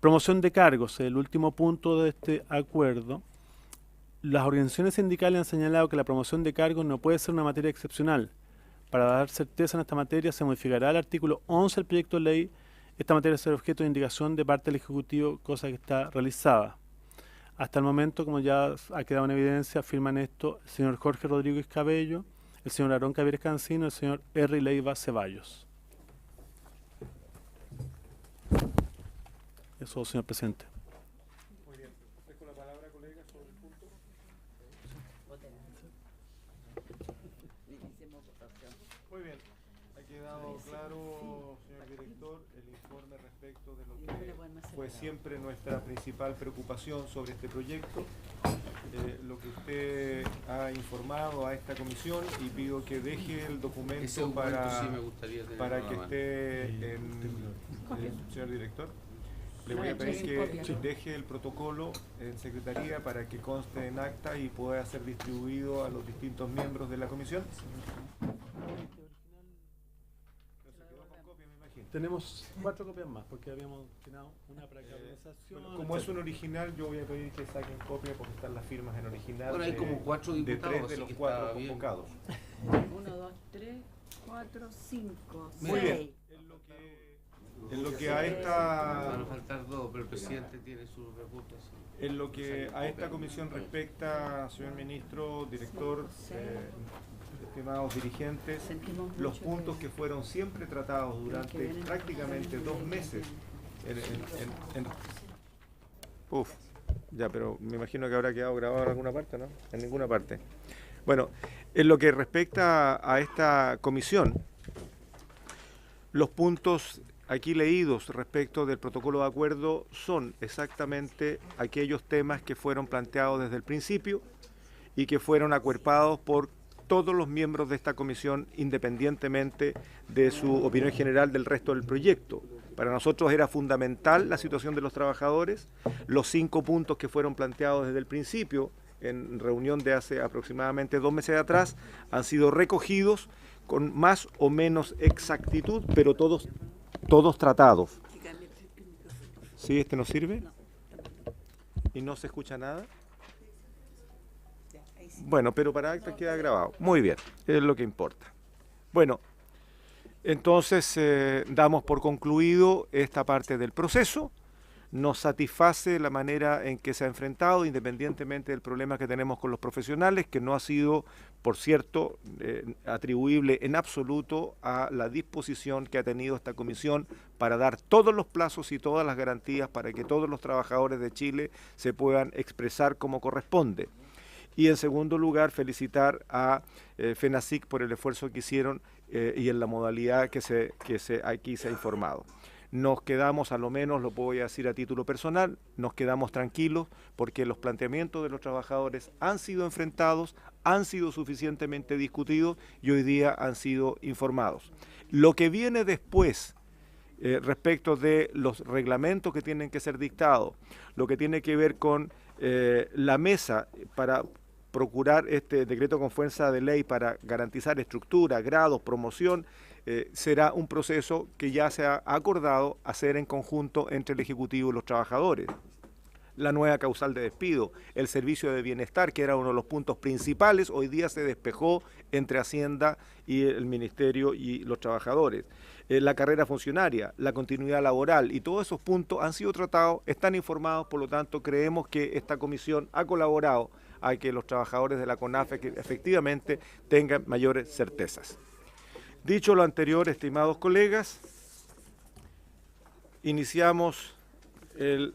Promoción de cargos, el último punto de este acuerdo. Las organizaciones sindicales han señalado que la promoción de cargos no puede ser una materia excepcional. Para dar certeza en esta materia se modificará el artículo 11 del proyecto de ley. Esta materia será objeto de indicación de parte del Ejecutivo, cosa que está realizada. Hasta el momento, como ya ha quedado en evidencia, firman esto el señor Jorge Rodríguez Cabello, el señor Aarón Cavieres Cancino y el señor R. Leiva Ceballos. Eso, señor presidente. Muy bien. Dejo la palabra, colega, sobre el punto. Muy bien. Ha quedado claro, señor director, el informe respecto de lo que fue siempre nuestra principal preocupación sobre este proyecto. Lo que usted ha informado a esta comisión, y pido que deje el documento para que esté en señor director. Le voy a pedir que deje el protocolo en secretaría para que conste en acta y pueda ser distribuido a los distintos miembros de la comisión. Tenemos 4 copias más, porque habíamos destinado una para cada organización. Bueno, como es un original, yo voy a pedir que saquen copia porque están las firmas en original. Bueno, hay como 4 diputados, de 3 de los 4 convocados. 1, 2, 3, 4, 5, 6. Muy bien. En lo que a esta... Van a faltar 2, pero el presidente tiene sus recursos. En lo que a esta comisión respecta, señor ministro, director, estimados dirigentes, los puntos que fueron siempre tratados durante prácticamente 2 meses Uf, ya, pero me imagino que habrá quedado grabado en alguna parte, ¿no? En ninguna parte. Bueno, en lo que respecta a esta comisión, los puntos aquí leídos respecto del protocolo de acuerdo son exactamente aquellos temas que fueron planteados desde el principio y que fueron acuerpados por todos los miembros de esta comisión, independientemente de su opinión general del resto del proyecto. Para nosotros era fundamental la situación de los trabajadores. Los 5 puntos que fueron planteados desde el principio, en reunión de hace aproximadamente 2 meses atrás, han sido recogidos con más o menos exactitud, pero todos tratados. ¿Sí? ¿Este nos sirve? ¿Y no se escucha nada? Bueno, pero para acta queda grabado. Muy bien, es lo que importa. Bueno, entonces damos por concluido esta parte del proceso. Nos satisface la manera en que se ha enfrentado, independientemente del problema que tenemos con los profesionales, que no ha sido, por cierto, atribuible en absoluto a la disposición que ha tenido esta comisión para dar todos los plazos y todas las garantías para que todos los trabajadores de Chile se puedan expresar como corresponde. Y en segundo lugar, felicitar a FENASIC por el esfuerzo que hicieron y en la modalidad que aquí se ha informado. Nos quedamos, a lo menos lo voy a decir a título personal, nos quedamos tranquilos porque los planteamientos de los trabajadores han sido enfrentados, han sido suficientemente discutidos y hoy día han sido informados. Lo que viene después, respecto de los reglamentos que tienen que ser dictados, lo que tiene que ver con la mesa para procurar este decreto con fuerza de ley para garantizar estructura, grados, promoción, será un proceso que ya se ha acordado hacer en conjunto entre el Ejecutivo y los trabajadores. La nueva causal de despido, el servicio de bienestar, que era uno de los puntos principales, hoy día se despejó entre Hacienda y el Ministerio y los trabajadores. La carrera funcionaria, la continuidad laboral y todos esos puntos han sido tratados, están informados, por lo tanto creemos que esta comisión ha colaborado a que los trabajadores de la CONAFE que efectivamente tengan mayores certezas. Dicho lo anterior, estimados colegas, iniciamos el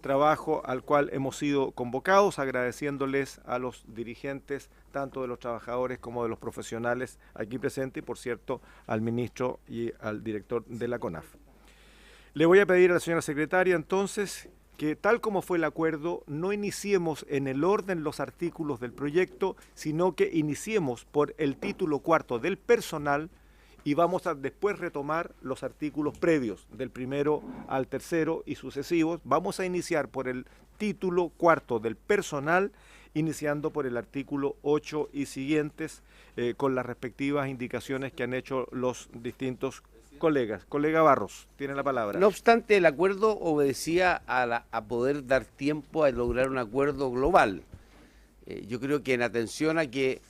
trabajo al cual hemos sido convocados, agradeciéndoles a los dirigentes, tanto de los trabajadores como de los profesionales aquí presentes, y por cierto, al ministro y al director de la CONAF. Le voy a pedir a la señora secretaria, entonces, que tal como fue el acuerdo, no iniciemos en el orden los artículos del proyecto, sino que iniciemos por el título cuarto del personal y vamos a después retomar los artículos previos, del primero al tercero y sucesivos. Vamos a iniciar por el título cuarto del personal, iniciando por el artículo 8 y siguientes, con las respectivas indicaciones que han hecho los distintos colegas. Colega Barros, tiene la palabra. No obstante, el acuerdo obedecía a poder dar tiempo a lograr un acuerdo global. Yo creo que en atención a que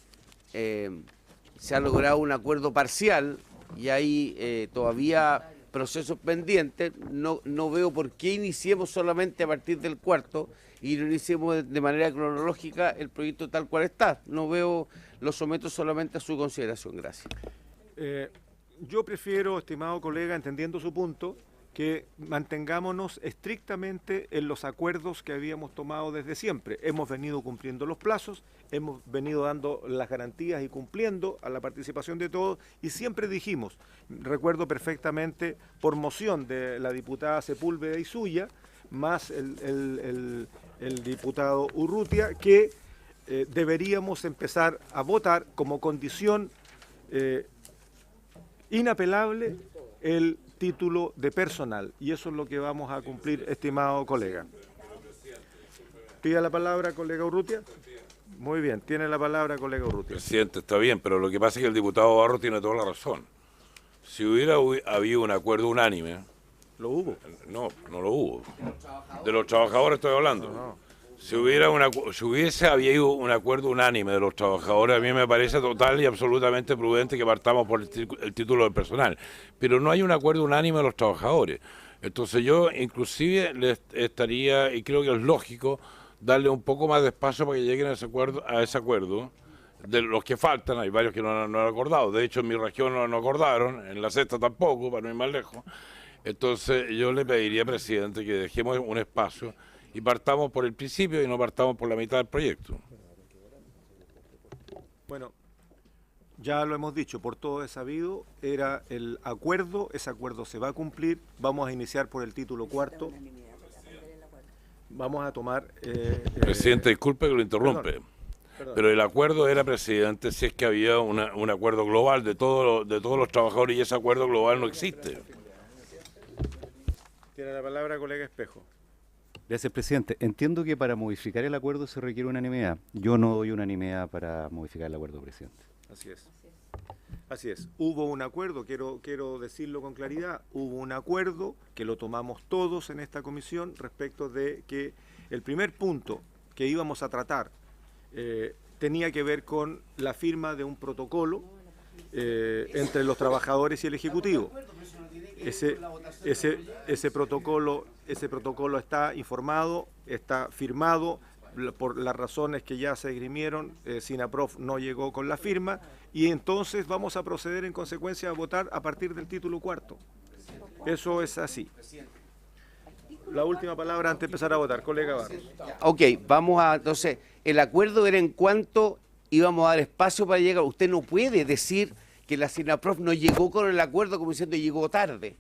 se ha logrado un acuerdo parcial y hay todavía procesos pendientes, no veo por qué iniciemos solamente a partir del cuarto y no iniciemos de manera cronológica el proyecto tal cual está. No veo, lo someto solamente a su consideración. Gracias. Yo prefiero, estimado colega, entendiendo su punto, que mantengámonos estrictamente en los acuerdos que habíamos tomado desde siempre. Hemos venido cumpliendo los plazos, hemos venido dando las garantías y cumpliendo a la participación de todos, y siempre dijimos, recuerdo perfectamente, por moción de la diputada Sepúlveda y suya, más el diputado Urrutia, que deberíamos empezar a votar como condición inapelable el título de personal, y eso es lo que vamos a cumplir, estimado colega. Pida la palabra, colega Urrutia. Muy bien, tiene la palabra, colega Urrutia. Presidente, está bien, pero lo que pasa es que el diputado Barro tiene toda la razón. Si hubiera habido un acuerdo unánime... ¿Lo hubo? No, no lo hubo. De los trabajadores estoy hablando. No. Si hubiese habido un acuerdo unánime de los trabajadores, a mí me parece total y absolutamente prudente que partamos por el título del personal. Pero no hay un acuerdo unánime de los trabajadores. Entonces yo inclusive les estaría, y creo que es lógico, darle un poco más de espacio para que lleguen a ese acuerdo. De los que faltan, hay varios que no han acordado. De hecho, en mi región no acordaron, en la sexta tampoco, para no ir más lejos. Entonces yo le pediría, presidente, que dejemos un espacio y partamos por el principio y no partamos por la mitad del proyecto. Bueno, ya lo hemos dicho, por todo es sabido, era el acuerdo, ese acuerdo se va a cumplir, vamos a iniciar por el título cuarto, vamos a tomar... Presidente, disculpe que lo interrumpe, perdón. Pero el acuerdo era, presidente, si es que había un acuerdo global de todos los trabajadores, y ese acuerdo global no existe. Tiene la palabra, colega Espejo. Gracias, presidente. Entiendo que para modificar el acuerdo se requiere unanimidad. Yo no doy unanimidad para modificar el acuerdo, presidente. Así es. Así es. Hubo un acuerdo, quiero decirlo con claridad, hubo un acuerdo que lo tomamos todos en esta comisión respecto de que el primer punto que íbamos a tratar tenía que ver con la firma de un protocolo entre los trabajadores y el Ejecutivo. Ese protocolo está informado, está firmado, por las razones que ya se esgrimieron. SINAPROF no llegó con la firma, y entonces vamos a proceder en consecuencia a votar a partir del título cuarto. Eso es así. La última palabra antes de empezar a votar, colega Barros. Ok, entonces, el acuerdo era en cuanto íbamos a dar espacio para llegar. Usted no puede decir que la SINAPROF no llegó con el acuerdo como diciendo llegó tarde.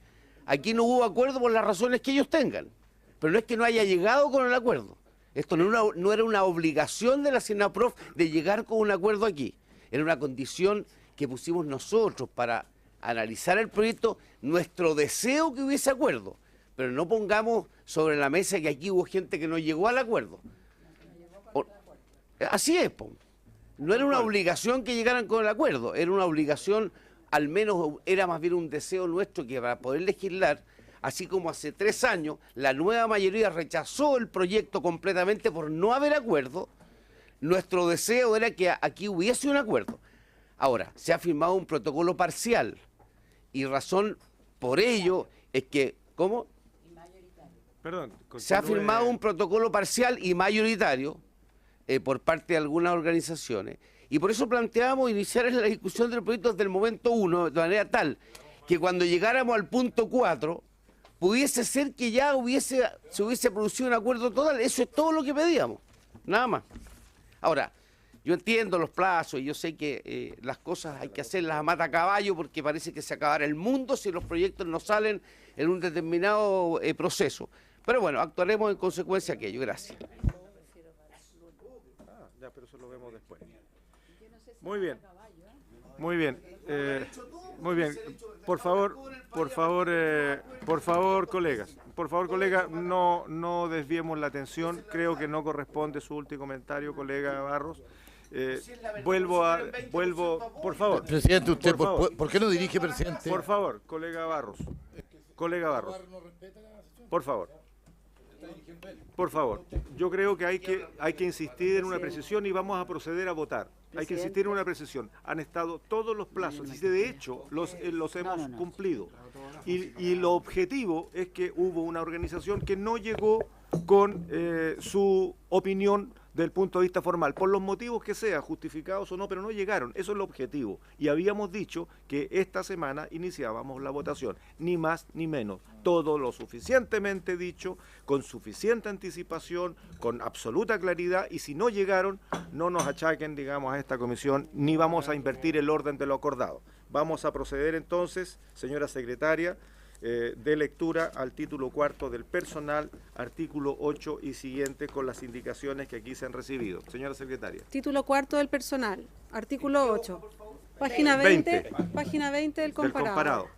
Aquí no hubo acuerdo por las razones que ellos tengan, pero no es que no haya llegado con el acuerdo. Esto no era una obligación de la SINAPROF de llegar con un acuerdo aquí. Era una condición que pusimos nosotros para analizar el proyecto, nuestro deseo que hubiese acuerdo, pero no pongamos sobre la mesa que aquí hubo gente que no llegó al acuerdo. Así es, no era una obligación que llegaran con el acuerdo, era una obligación, al menos era más bien un deseo nuestro que para poder legislar, así como hace 3 años la nueva mayoría rechazó el proyecto completamente por no haber acuerdo, nuestro deseo era que aquí hubiese un acuerdo. Ahora, se ha firmado un protocolo parcial y razón por ello es que, ¿cómo? Perdón, se ha firmado un protocolo parcial y mayoritario por parte de algunas organizaciones, y por eso planteábamos iniciar la discusión del proyecto desde el momento 1, de manera tal que cuando llegáramos al punto 4, pudiese ser que ya se hubiese producido un acuerdo total. Eso es todo lo que pedíamos, nada más. Ahora, yo entiendo los plazos y yo sé que las cosas hay que hacerlas a mata caballo porque parece que se acabará el mundo si los proyectos no salen en un determinado proceso. Pero bueno, actuaremos en consecuencia de aquello. Gracias. Ya, pero eso lo vemos después. Muy bien. Muy bien. Muy bien. Por favor, colegas. Por favor, colega, no desviemos la atención. Creo que no corresponde su último comentario, colega Barros. Vuelvo, por favor. Presidente, usted, ¿por qué no dirige, presidente? Por favor, colega Barros. Colega Barros. Por favor. Por favor, yo creo que hay que insistir en una precisión y vamos a proceder a votar. Hay que insistir en una precisión. Han estado todos los plazos y de hecho los hemos cumplido. Y lo objetivo es que hubo una organización que no llegó con su opinión del punto de vista formal, por los motivos que sea, justificados o no, pero no llegaron. Eso es el objetivo. Y habíamos dicho que esta semana iniciábamos la votación, ni más ni menos. Todo lo suficientemente dicho, con suficiente anticipación, con absoluta claridad, y si no llegaron, no nos achaquen, digamos, a esta comisión, ni vamos a invertir el orden de lo acordado. Vamos a proceder entonces, señora secretaria, de lectura al título cuarto del personal, artículo 8 y siguiente, con las indicaciones que aquí se han recibido. Señora secretaria. Título cuarto del personal, artículo 8, página 20 del comparado.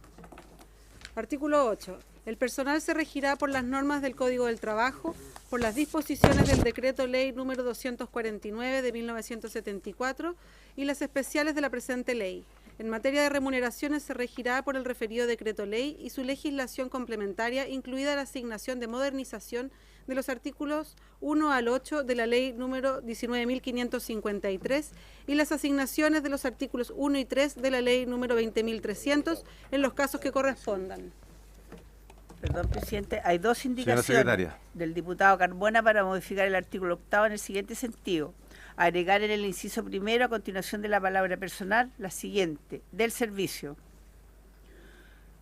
Artículo 8. El personal se regirá por las normas del Código del Trabajo, por las disposiciones del Decreto Ley número 249 de 1974 y las especiales de la presente ley. En materia de remuneraciones se regirá por el referido decreto ley y su legislación complementaria, incluida la asignación de modernización de los artículos 1 al 8 de la ley número 19.553 y las asignaciones de los artículos 1 y 3 de la ley número 20.300 en los casos que correspondan. Perdón, presidente, hay dos indicaciones del diputado Carmona para modificar el artículo 8 en el siguiente sentido. Agregar en el inciso primero, a continuación de la palabra personal, la siguiente: del servicio.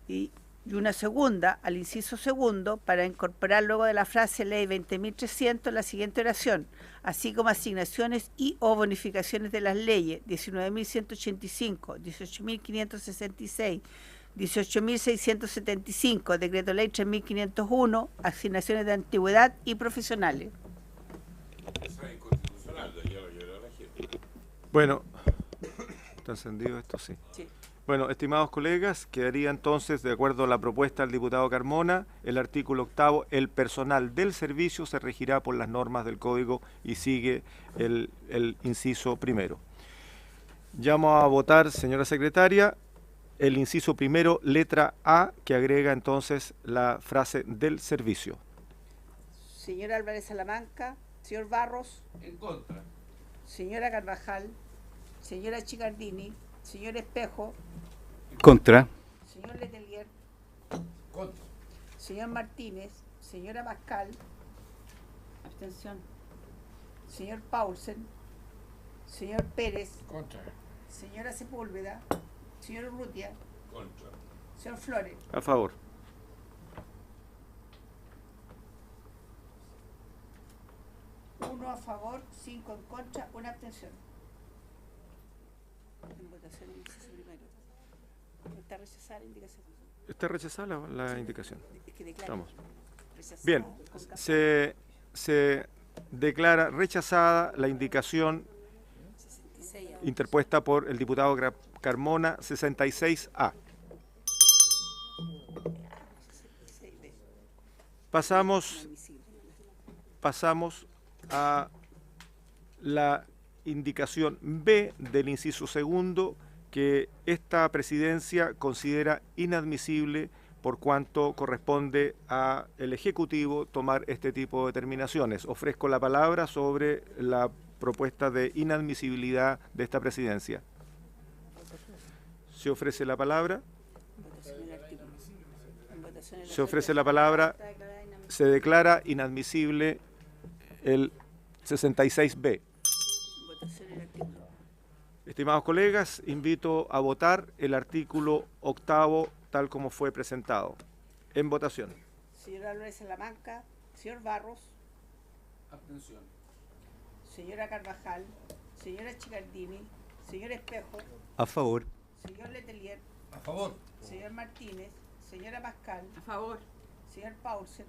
Y una segunda, al inciso segundo, para incorporar luego de la frase ley 20.300 la siguiente oración: así como asignaciones y o bonificaciones de las leyes 19.185, 18.566, 18.675, decreto ley 3.501, asignaciones de antigüedad y profesionales. Bueno, ¿está encendido esto? Sí. Bueno, estimados colegas, quedaría entonces, de acuerdo a la propuesta del diputado Carmona, el artículo 8, el personal del servicio se regirá por las normas del Código y sigue el inciso primero. Llamo a votar, señora secretaria, el inciso primero, letra A, que agrega entonces la frase del servicio. Señor Álvarez Salamanca, señor Barros. En contra. Señora Carvajal, señora Chicardini, señor Espejo. Contra. Señor Letelier. Contra. Señor Martínez, señora Pascal. Abstención. Señor Paulsen, señor Pérez. Contra. Señora Sepúlveda, señor Urrutia. Contra. Señor Flores. A favor. Uno a favor, 5 en contra, una abstención. En votación el inciso primero. Está rechazada la indicación. Está rechazada la indicación. Es que declara rechazada. Bien, se declara rechazada la indicación interpuesta por el diputado Carmona, 66A. Pasamos a la indicación B del inciso segundo, que esta presidencia considera inadmisible por cuanto corresponde al Ejecutivo tomar este tipo de determinaciones. Ofrezco la palabra sobre la propuesta de inadmisibilidad de esta presidencia. Se ofrece la palabra. Se ofrece la palabra. Se declara inadmisible el 66B. Estimados colegas, invito a votar el artículo 8 tal como fue presentado. En votación. Señor Álvarez Salamanca, señor Barros. Abstención. Señora Carvajal, señora Chicardini, señor Espejo. A favor. Señor Letelier. A favor. Señor Martínez, señora Pascal. A favor. Señor Paulsen,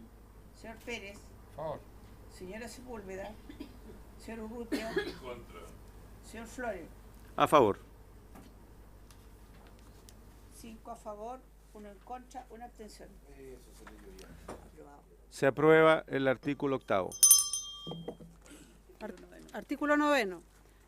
Señor Pérez. A favor. Señora Sepúlveda. Señor Urrutia. Contra. Señor Flores. A favor. 5 a favor, 1 en contra, 1 abstención. Se aprueba el artículo 8º. Artículo 9.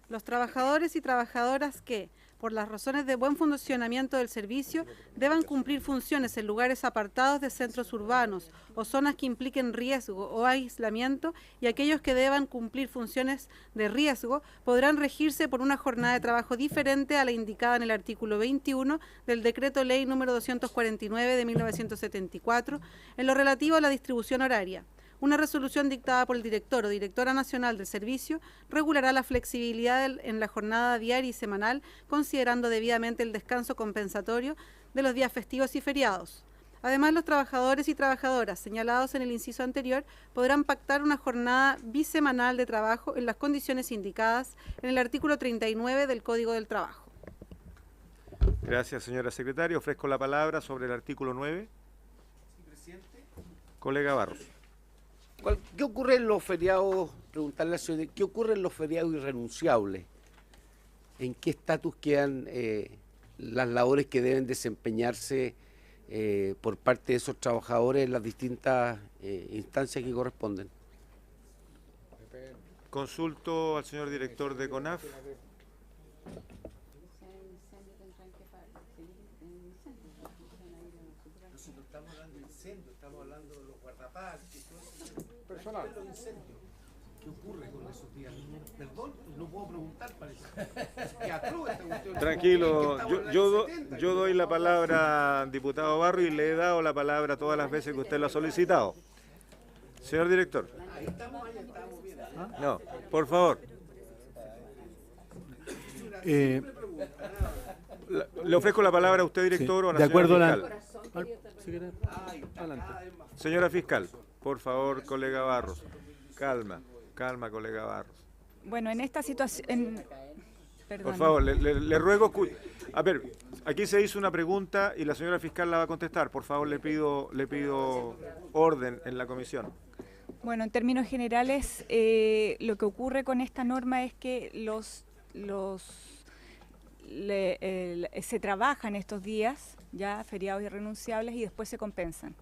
Los trabajadores y trabajadoras que, por las razones de buen funcionamiento del servicio, deban cumplir funciones en lugares apartados de centros urbanos o zonas que impliquen riesgo o aislamiento, y aquellos que deban cumplir funciones de riesgo podrán regirse por una jornada de trabajo diferente a la indicada en el artículo 21 del Decreto Ley número 249 de 1974 en lo relativo a la distribución horaria. Una resolución dictada por el director o directora nacional del servicio regulará la flexibilidad en la jornada diaria y semanal, considerando debidamente el descanso compensatorio de los días festivos y feriados. Además, los trabajadores y trabajadoras señalados en el inciso anterior podrán pactar una jornada bisemanal de trabajo en las condiciones indicadas en el artículo 39 del Código del Trabajo. Gracias, señora secretaria. Ofrezco la palabra sobre el artículo 9. Sí, presidente. Colega Barros. ¿Qué ocurre en los feriados? Preguntarle a la señora, ¿qué ocurre en los feriados irrenunciables? ¿En qué estatus quedan las labores que deben desempeñarse por parte de esos trabajadores en las distintas instancias que corresponden? Consulto al señor director de CONAF. Nosotros estamos hablando de incendio, estamos hablando de los guardaparques, personal. ¿Qué ocurre con esos días? Perdón, no puedo preguntar, parece. Que atroz esta cuestión. Tranquilo, yo doy la palabra, diputado Barro, y le he dado la palabra todas las veces que usted lo ha solicitado. Señor director. Ahí estamos bien. No, por favor. Le ofrezco la palabra a usted, director, sí, o a la de acuerdo fiscal. Señora fiscal, por favor, colega Barros. Calma, colega Barros. Bueno, en esta situación... Por favor, le ruego... A ver, aquí se hizo una pregunta y la señora fiscal la va a contestar. Por favor, le pido orden en la comisión. Bueno, en términos generales, lo que ocurre con esta norma es que se trabajan estos días, ya feriados irrenunciables, y después se compensan.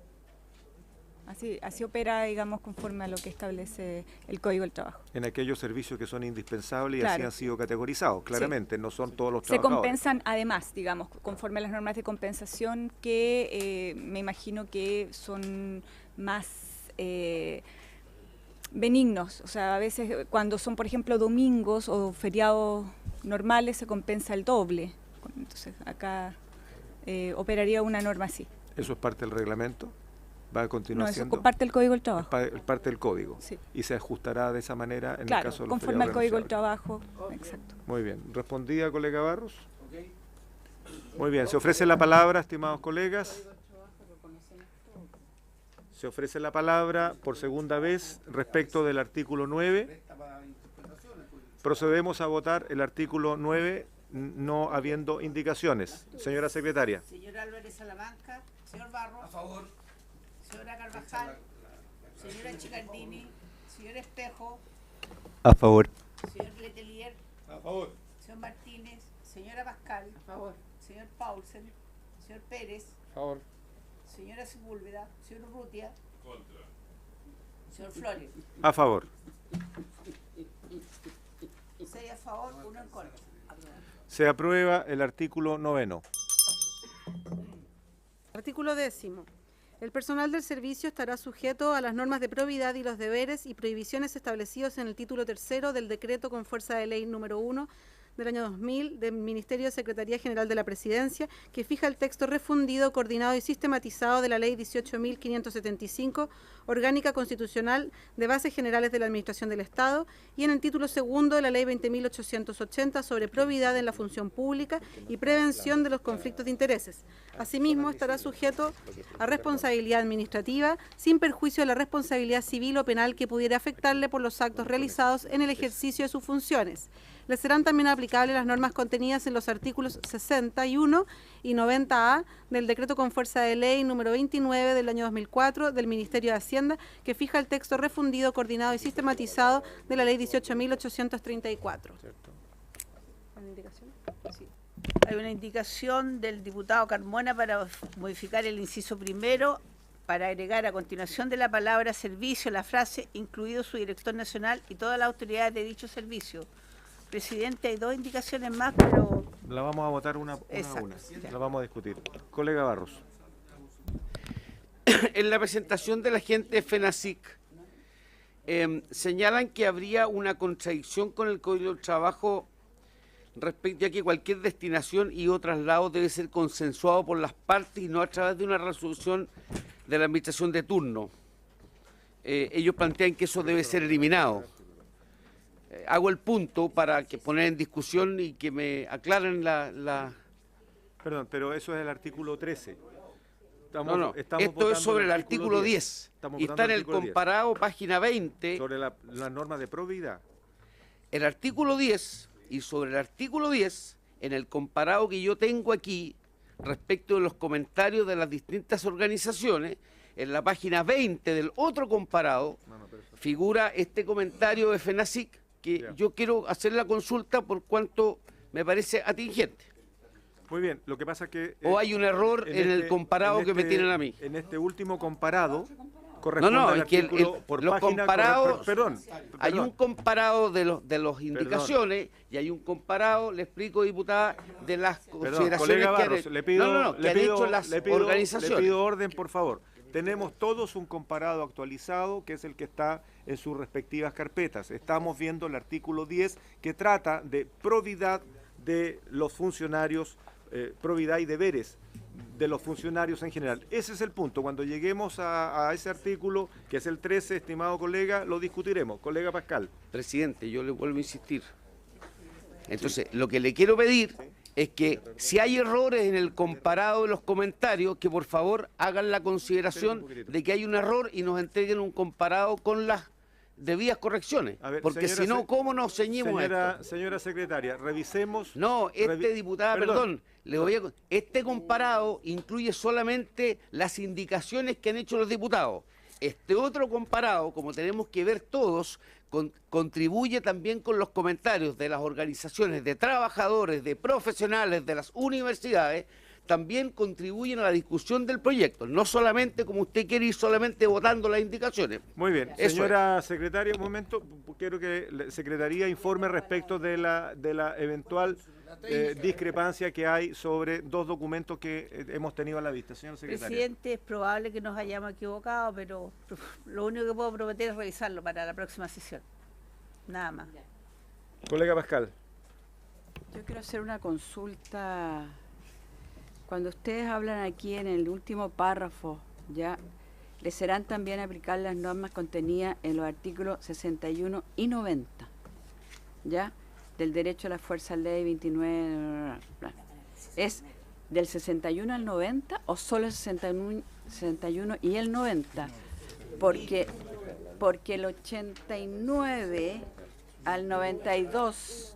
Así opera, digamos, conforme a lo que establece el Código del Trabajo. En aquellos servicios que son indispensables y claro. así han sido categorizados, claramente, sí. No son todos los se trabajadores. Se compensan además, digamos, conforme a las normas de compensación que me imagino que son más benignos. O sea, a veces cuando son, por ejemplo, domingos o feriados normales se compensa el doble. Entonces acá operaría una norma así. ¿Eso es parte del reglamento? ¿Va a continuar no, siendo? Eso es parte del Código del Trabajo. Parte del Código. Sí. Y se ajustará de esa manera en claro, el caso de los conforme al Código del renunciables. Trabajo. Exacto. Muy bien. ¿Respondida, colega Barros? Okay. Muy bien. Se ofrece la palabra, estimados colegas. Se ofrece la palabra por segunda vez respecto del artículo 9. Procedemos a votar el artículo 9, no habiendo indicaciones. Señora secretaria. Señor Álvarez Salamanca. Señor Barros. A favor. Señora Carvajal. Señora Chicardini. Señor Espejo. A favor. Señor Letelier. A favor. Señor Martínez. Señora Pascal. A favor. Señor Paulsen. Señor Pérez. A favor. Señora Sepúlveda. Señor Urrutia. Contra. Señor Flores. A favor. 6 a favor, 1 en contra. Se aprueba el artículo 9. Artículo 10. El personal del servicio estará sujeto a las normas de probidad y los deberes y prohibiciones establecidos en el título 3 del decreto con fuerza de ley número 1 del año 2000 del Ministerio de Secretaría General de la Presidencia, que fija el texto refundido, coordinado y sistematizado de la Ley 18.575, Orgánica Constitucional de Bases Generales de la Administración del Estado, y en el título 2 de la Ley 20.880 sobre probidad en la función pública y prevención de los conflictos de intereses. Asimismo, estará sujeto a responsabilidad administrativa, sin perjuicio de la responsabilidad civil o penal que pudiera afectarle por los actos realizados en el ejercicio de sus funciones. Le serán también aplicables las normas contenidas en los artículos 61 y 90A del decreto con fuerza de ley número 29 del año 2004 del Ministerio de Hacienda Hacienda, que fija el texto refundido, coordinado y sistematizado de la Ley 18.834. Sí. Hay una indicación del diputado Carmona para modificar el inciso primero, para agregar a continuación de la palabra servicio la frase incluido su director nacional y todas las autoridades de dicho servicio. Presidente, hay dos indicaciones más, pero... La vamos a votar una a una. La vamos a discutir. Colega Barros. En la presentación de la gente de FENACIC, señalan que habría una contradicción con el Código del Trabajo respecto a que cualquier destinación y o traslado debe ser consensuado por las partes y no a través de una resolución de la administración de turno. Ellos plantean que eso debe ser eliminado. Hago el punto para que poner en discusión y que me aclaren la... Perdón, pero eso es el artículo 13. No, esto es sobre el artículo 10. Y está en el comparado, página 20. Sobre la norma de probidad. El artículo 10, y sobre el artículo 10, en el comparado que yo tengo aquí, respecto de los comentarios de las distintas organizaciones, en la página 20 del otro comparado, figura este comentario de FENACIC, que yo quiero hacer la consulta por cuanto me parece atingente. Muy bien, lo que pasa es que... ¿O hay un error en el comparado que me tienen a mí? En este último comparado corresponde al al artículo por los página... comparados... Perdón. Hay un comparado de los indicaciones y hay un comparado, le explico, diputada, de las consideraciones Barros, que han hecho las organizaciones. Le pido orden, por favor. Tenemos todos un comparado actualizado, que es el que está en sus respectivas carpetas. Estamos viendo el artículo 10, que trata de probidad de los funcionarios, probidad y deberes de los funcionarios en general. Ese es el punto. Cuando lleguemos a ese artículo, que es el 13, estimado colega, lo discutiremos. Colega Pascal. Presidente, yo le vuelvo a insistir. Entonces, lo que le quiero pedir es que si hay errores en el comparado de los comentarios, que por favor hagan la consideración de que hay un error y nos entreguen un comparado con las debidas correcciones. Ver, porque si no, ¿cómo nos ceñimos a esto? Señora secretaria, revisemos... No, diputada, perdón, le voy a... Este comparado incluye solamente las indicaciones que han hecho los diputados. Este otro comparado, como tenemos que ver todos, contribuye también con los comentarios de las organizaciones de trabajadores, de profesionales, de las universidades, también contribuyen a la discusión del proyecto, no solamente como usted quiere ir solamente votando las indicaciones. Muy bien, señora secretaria, un momento, quiero que la Secretaría informe respecto de la eventual discrepancia que hay sobre dos documentos que hemos tenido a la vista. Señor secretario. Presidente, es probable que nos hayamos equivocado, pero lo único que puedo prometer es revisarlo para la próxima sesión. Nada más. Colega Pascal. Yo quiero hacer una consulta. Cuando ustedes hablan aquí en el último párrafo, ¿ya? ¿Les serán también aplicar las normas contenidas en los artículos 61 y 90? ¿Ya? Del derecho a la fuerza ley 29... ¿Es del 61 al 90 o solo el 61 y el 90? Porque el 89 al 92...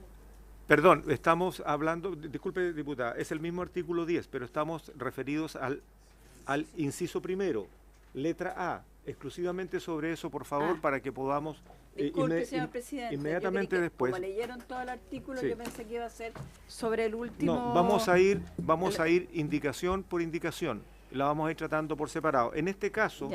Perdón, estamos hablando, disculpe diputada, es el mismo artículo 10, pero estamos referidos al inciso primero, letra A, exclusivamente sobre eso, por favor, para que podamos... Disculpe, señor presidente, inmediatamente después. Como leyeron todo el artículo, sí. Yo pensé que iba a ser sobre el último... No, vamos a ir indicación por indicación, la vamos a ir tratando por separado. En este caso,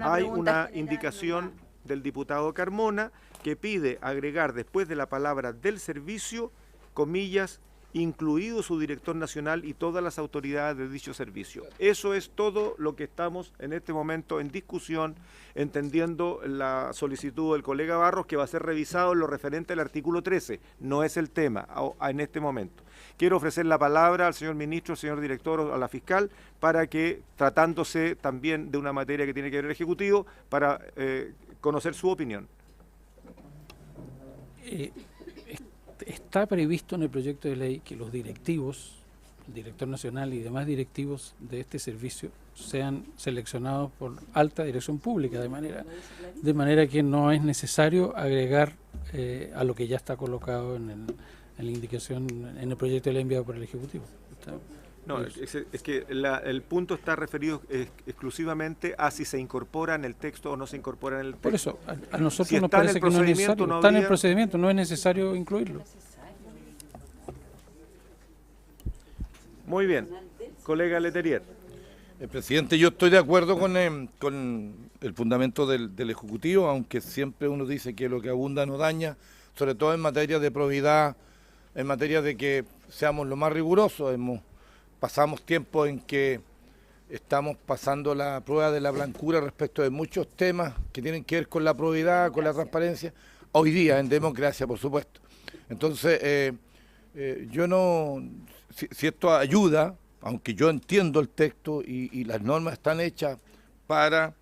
hay una indicación del diputado Carmona que pide agregar después de la palabra del servicio, comillas, incluido su director nacional y todas las autoridades de dicho servicio. Eso es todo lo que estamos en este momento en discusión, entendiendo la solicitud del colega Barros, que va a ser revisado en lo referente al artículo 13. No es el tema en este momento. Quiero ofrecer la palabra al señor ministro, al señor director o a la fiscal, para que, tratándose también de una materia que tiene que ver el Ejecutivo, para conocer su opinión. Está previsto en el proyecto de ley que los directivos, el director nacional y demás directivos de este servicio sean seleccionados por alta dirección pública, de manera que no es necesario agregar a lo que ya está colocado en la indicación en el proyecto de ley enviado por el Ejecutivo. No, es que el punto está referido exclusivamente a si se incorpora en el texto o no se incorpora en el texto. Por eso, a nosotros nos parece que no es necesario. Está en el procedimiento, no es necesario incluirlo. Muy bien. Colega Letelier. Presidente, yo estoy de acuerdo con el fundamento del Ejecutivo, aunque siempre uno dice que lo que abunda no daña, sobre todo en materia de probidad, en materia de que seamos lo más rigurosos. Pasamos tiempo en que estamos pasando la prueba de la blancura respecto de muchos temas que tienen que ver con la probidad, con la transparencia, hoy día en democracia, por supuesto. Entonces, yo no, si esto ayuda, aunque yo entiendo el texto y las normas están hechas para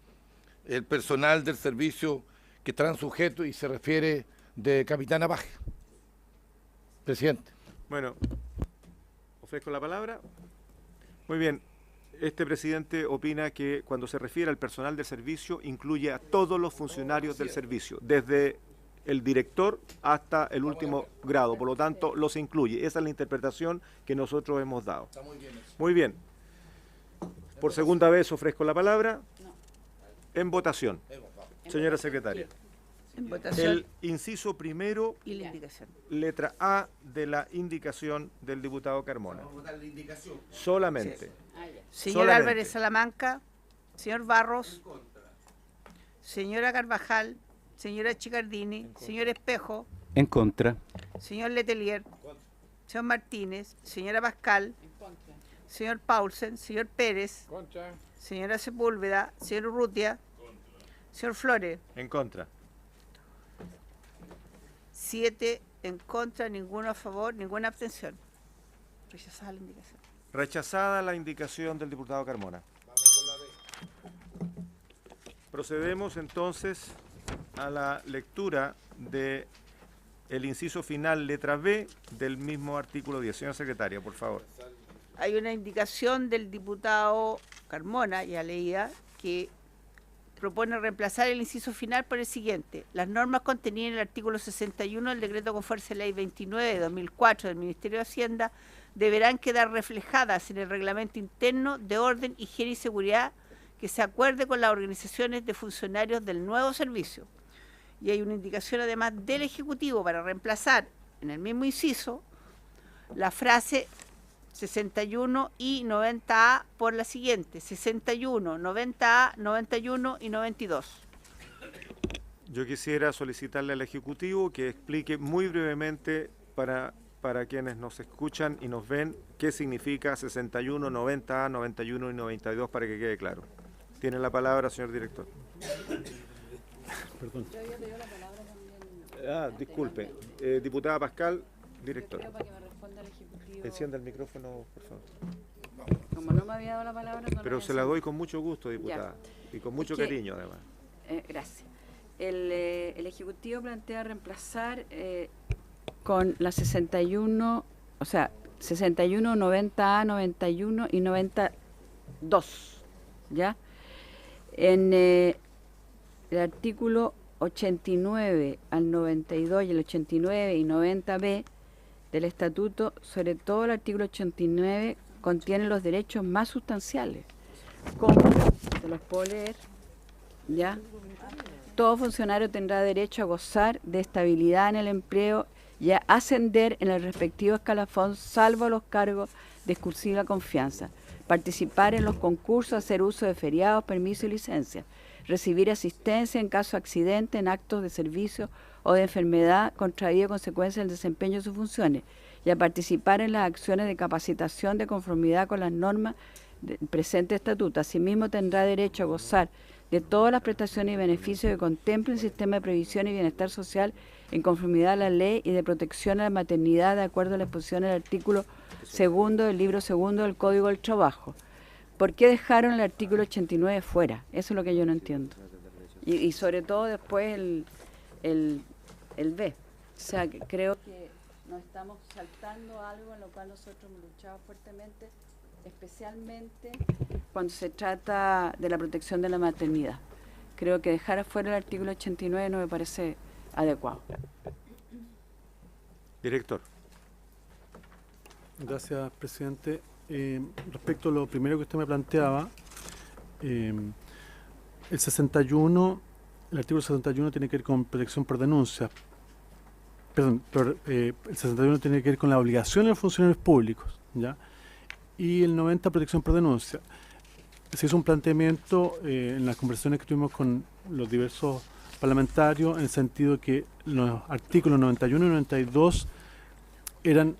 el personal del servicio que están sujetos y se refiere de capitán a paje. Presidente. Bueno, ofrezco la palabra. Muy bien. Este presidente opina que cuando se refiere al personal del servicio incluye a todos los funcionarios del servicio, desde el director hasta el último grado, por lo tanto los incluye. Esa es la interpretación que nosotros hemos dado. Muy bien. Por segunda vez ofrezco la palabra. En votación. Señora secretaria. En votación. El inciso primero y la indicación. Letra A de la indicación del diputado Carmona. Vamos a votar la indicación. Solamente. Señor Álvarez Salamanca, señor Barros, señora Carvajal, señora Chicardini, señor Espejo. En contra. Señor Letelier, señor Martínez, señora Pascal, señor Paulsen, señor Pérez, señora Sepúlveda, señor Urrutia, señor Flores. En contra. 7 en contra, ninguno a favor, ninguna abstención. Rechazada la indicación. Rechazada la indicación del diputado Carmona. Procedemos entonces a la lectura de el inciso final, letra B, del mismo artículo 10. Señora secretaria, por favor. Hay una indicación del diputado Carmona, ya leída, que propone reemplazar el inciso final por el siguiente. Las normas contenidas en el artículo 61 del decreto con fuerza de ley 29 de 2004 del Ministerio de Hacienda deberán quedar reflejadas en el reglamento interno de orden, higiene y seguridad que se acuerde con las organizaciones de funcionarios del nuevo servicio. Y hay una indicación además del Ejecutivo para reemplazar en el mismo inciso la frase 61 y 90A por la siguiente, 61, 90A, 91 y 92. Yo quisiera solicitarle al Ejecutivo que explique muy brevemente para quienes nos escuchan y nos ven qué significa 61, 90A, 91 y 92 para que quede claro. Tiene la palabra, señor director. Perdón. Disculpe. Diputada Pascal, director. Encienda el micrófono, por favor. Como no me había dado la palabra... No pero se la doy con mucho gusto, diputada. Ya. Y con mucho cariño, además. Gracias. El Ejecutivo plantea reemplazar con la 61, o sea, 61, 90A, 91 y 92, ¿ya? En el artículo 89 al 92 y el 89 y 90B del Estatuto, sobre todo el artículo 89, contiene los derechos más sustanciales, como, se los puedo leer, ¿ya? Todo funcionario tendrá derecho a gozar de estabilidad en el empleo y a ascender en el respectivo escalafón, salvo los cargos de exclusiva confianza, participar en los concursos, hacer uso de feriados, permisos y licencias, recibir asistencia en caso de accidente, en actos de servicio o de enfermedad contraída a consecuencia del desempeño de sus funciones, y a participar en las acciones de capacitación de conformidad con las normas del presente estatuto. Asimismo, tendrá derecho a gozar de todas las prestaciones y beneficios que contemple el sistema de previsión y bienestar social en conformidad a la ley y de protección a la maternidad, de acuerdo a la exposición del artículo 2 del libro 2 del Código del Trabajo. ¿Por qué dejaron el artículo 89 fuera? Eso es lo que yo no entiendo. Y sobre todo después el B. O sea, que creo que nos estamos saltando algo en lo cual nosotros hemos luchado fuertemente, especialmente cuando se trata de la protección de la maternidad. Creo que dejar afuera el artículo 89 no me parece adecuado. Director. Gracias, presidente. respecto a lo primero que usted me planteaba, el 61, el artículo 61 tiene que ver con protección por denuncia. Perdón, el 61 tiene que ver con la obligación de los funcionarios públicos, ¿ya? Y el 90, protección por denuncia. Se hizo un planteamiento en las conversaciones que tuvimos con los diversos parlamentarios, en el sentido que los artículos 91 y 92 eran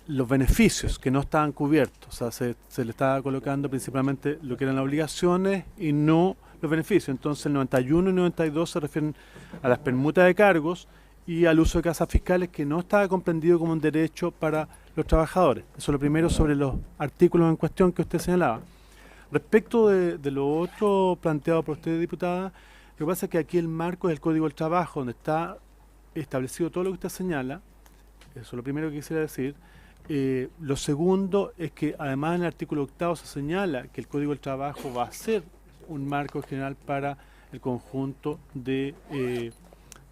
los beneficios que no estaban cubiertos, o sea, se le estaba colocando principalmente lo que eran las obligaciones y no los beneficios. Entonces el 91 y 92 se refieren a las permutas de cargos y al uso de casas fiscales, que no estaba comprendido como un derecho para los trabajadores. Eso es lo primero sobre los artículos en cuestión que usted señalaba. Respecto de lo otro planteado por usted, diputada, lo que pasa es que aquí el marco es el Código del Trabajo, donde está establecido todo lo que usted señala. Eso es lo primero que quisiera decir. Lo segundo es que además en el artículo 8º se señala que el Código del Trabajo va a ser un marco general para el conjunto de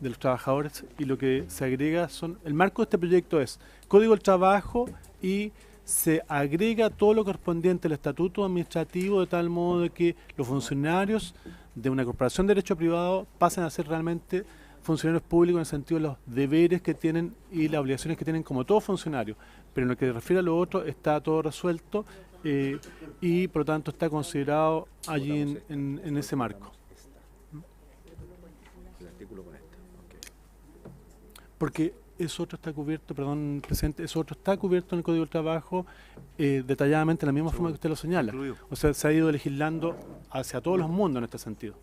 los trabajadores, y lo que se agrega son, el marco de este proyecto es Código del Trabajo y se agrega todo lo correspondiente al estatuto administrativo, de tal modo de que los funcionarios de una corporación de derecho privado pasen a ser realmente funcionarios públicos en el sentido de los deberes que tienen y las obligaciones que tienen como todos funcionarios. Pero en lo que refiere a lo otro está todo resuelto y por lo tanto está considerado allí en ese marco. Porque eso otro está cubierto, perdón, presidente, eso otro está cubierto en el Código del Trabajo detalladamente de la misma forma que usted lo señala. O sea, se ha ido legislando hacia todos los mundos en este sentido.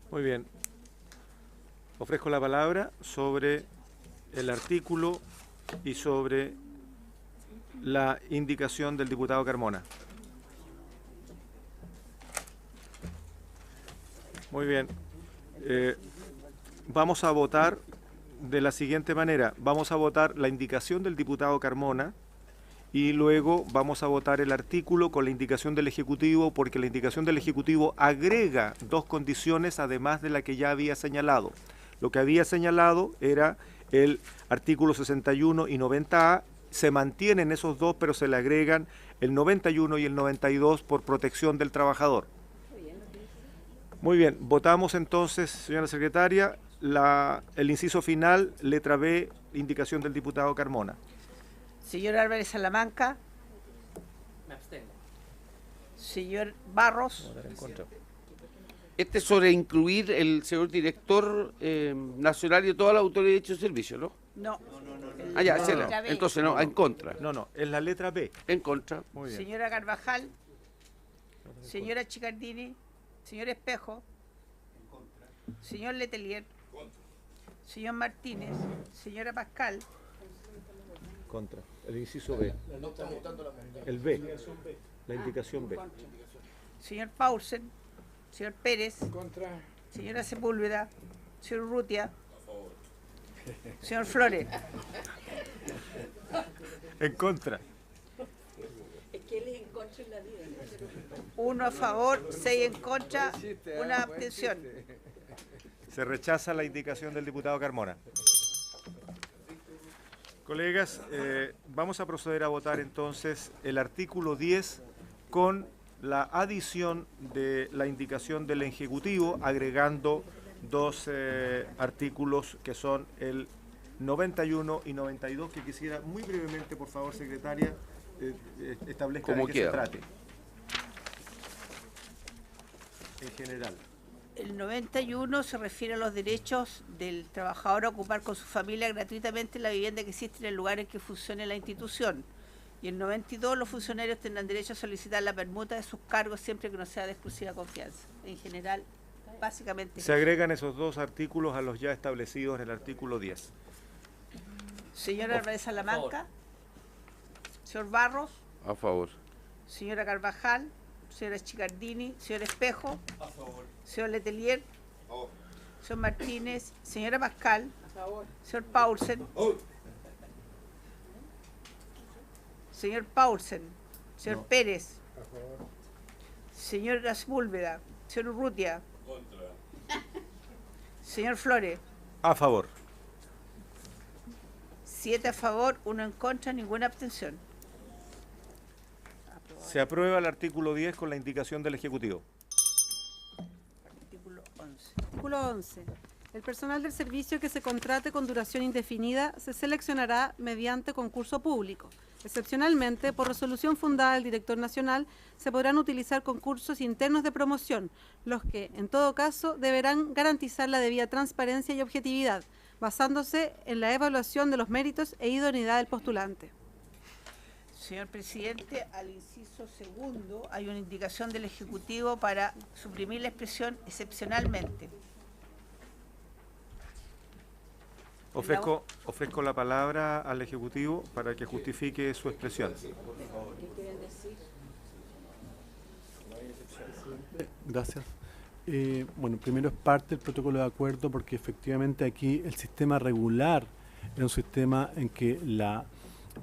Muy bien. Ofrezco la palabra sobre el artículo y sobre la indicación del diputado Carmona. Muy bien. Vamos a votar de la siguiente manera. Vamos a votar la indicación del diputado Carmona y luego vamos a votar el artículo con la indicación del Ejecutivo, porque la indicación del Ejecutivo agrega dos condiciones además de la que ya había señalado. Lo que había señalado era el artículo 61 y 90A, se mantienen esos dos, pero se le agregan el 91 y el 92 por protección del trabajador. Muy bien, votamos entonces, señora secretaria, el inciso final, letra B, indicación del diputado Carmona. Señor Álvarez Salamanca. Me abstengo. Señor Barros. Este es sobre incluir el señor director nacional y de toda la autoridad de derecho de servicio, ¿no? No. Ya, entonces no, en contra. No, es la letra B. En contra. Muy bien. Señora Carvajal. Señora Chicardini. Señor Espejo. Señor Letelier. Señor Martínez. Señora Pascal. Contra. El inciso B. El B. La indicación B. Señor Paulsen. Señor Pérez. Señora Sepúlveda. Señor Urrutia. Señor Flores. En contra. Es que él es en contra en la vida. 1 a favor, 6 en contra, una abstención. Se rechaza la indicación del diputado Carmona. Colegas, vamos a proceder a votar entonces el artículo 10 con la adición de la indicación del Ejecutivo, agregando dos artículos que son el 91 y 92, que quisiera muy brevemente, por favor, secretaria, establezca de qué se trate. En general. El 91 se refiere a los derechos del trabajador a ocupar con su familia gratuitamente la vivienda que existe en el lugar en que funcione la institución. Y el 92, los funcionarios tendrán derecho a solicitar la permuta de sus cargos siempre que no sea de exclusiva confianza. En general, básicamente. Se agregan esos dos artículos a los ya establecidos en el artículo 10. Señor Álvarez Salamanca. Señor Barros. A favor. Señora Carvajal. Señora Chicardini. Señor Espejo. A favor. Señor Letelier. A favor. Señor Martínez. Señora Pascal. A favor. Señor Paulsen. A favor. Señor Paulsen. Señor Pérez. A favor. Señora Sepúlveda. Señor Urrutia. Contra. Señor Flores. A favor. 7 a favor, 1 en contra, ninguna abstención. Se aprueba el artículo 10 con la indicación del Ejecutivo. Artículo 11. Artículo 11. El personal del servicio que se contrate con duración indefinida se seleccionará mediante concurso público. Excepcionalmente, por resolución fundada del director nacional, se podrán utilizar concursos internos de promoción, los que, en todo caso, deberán garantizar la debida transparencia y objetividad, basándose en la evaluación de los méritos e idoneidad del postulante. Señor presidente, al inciso segundo hay una indicación del Ejecutivo para suprimir la excepcionalmente. Ofrezco la palabra al Ejecutivo para que justifique su expresión. Gracias. Bueno, primero es parte del protocolo de acuerdo porque efectivamente aquí el sistema regular es un sistema en que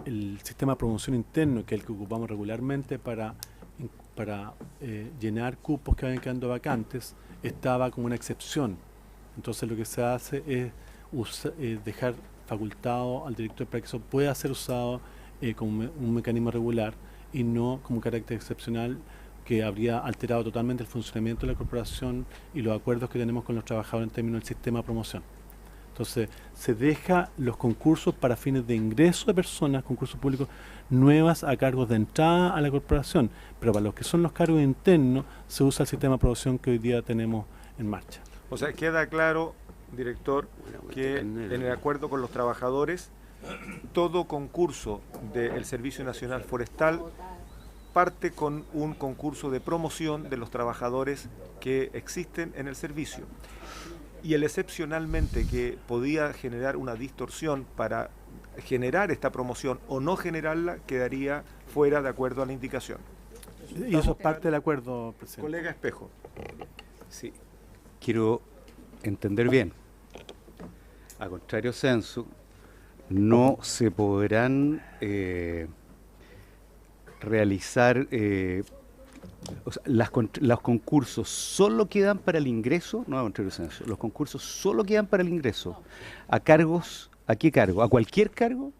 el sistema de promoción interno, que es el que ocupamos regularmente para llenar cupos que vayan quedando vacantes, estaba como una excepción. Entonces lo que se hace es dejar facultado al director para que eso pueda ser usado como un mecanismo regular y no como un carácter excepcional que habría alterado totalmente el funcionamiento de la corporación y los acuerdos que tenemos con los trabajadores en términos del sistema de promoción. Entonces, se deja los concursos para fines de ingreso de personas, concursos públicos nuevas a cargos de entrada a la corporación, pero para los que son los cargos internos se usa el sistema de promoción que hoy día tenemos en marcha. O sea, queda claro, director, que en el acuerdo con los trabajadores, todo concurso del Servicio Nacional Forestal parte con un concurso de promoción de los trabajadores que existen en el servicio. Y el excepcionalmente que podía generar una distorsión para generar esta promoción o no generarla, quedaría fuera de acuerdo a la indicación. Y eso es parte del acuerdo, presidente. Colega Espejo. Sí, quiero entender bien. A contrario censo, no se podrán realizar, o sea, los concursos solo quedan para el ingreso, no a contrario censo, los concursos solo quedan para el ingreso. ¿A cargos? ¿A qué cargo? ¿A cualquier cargo?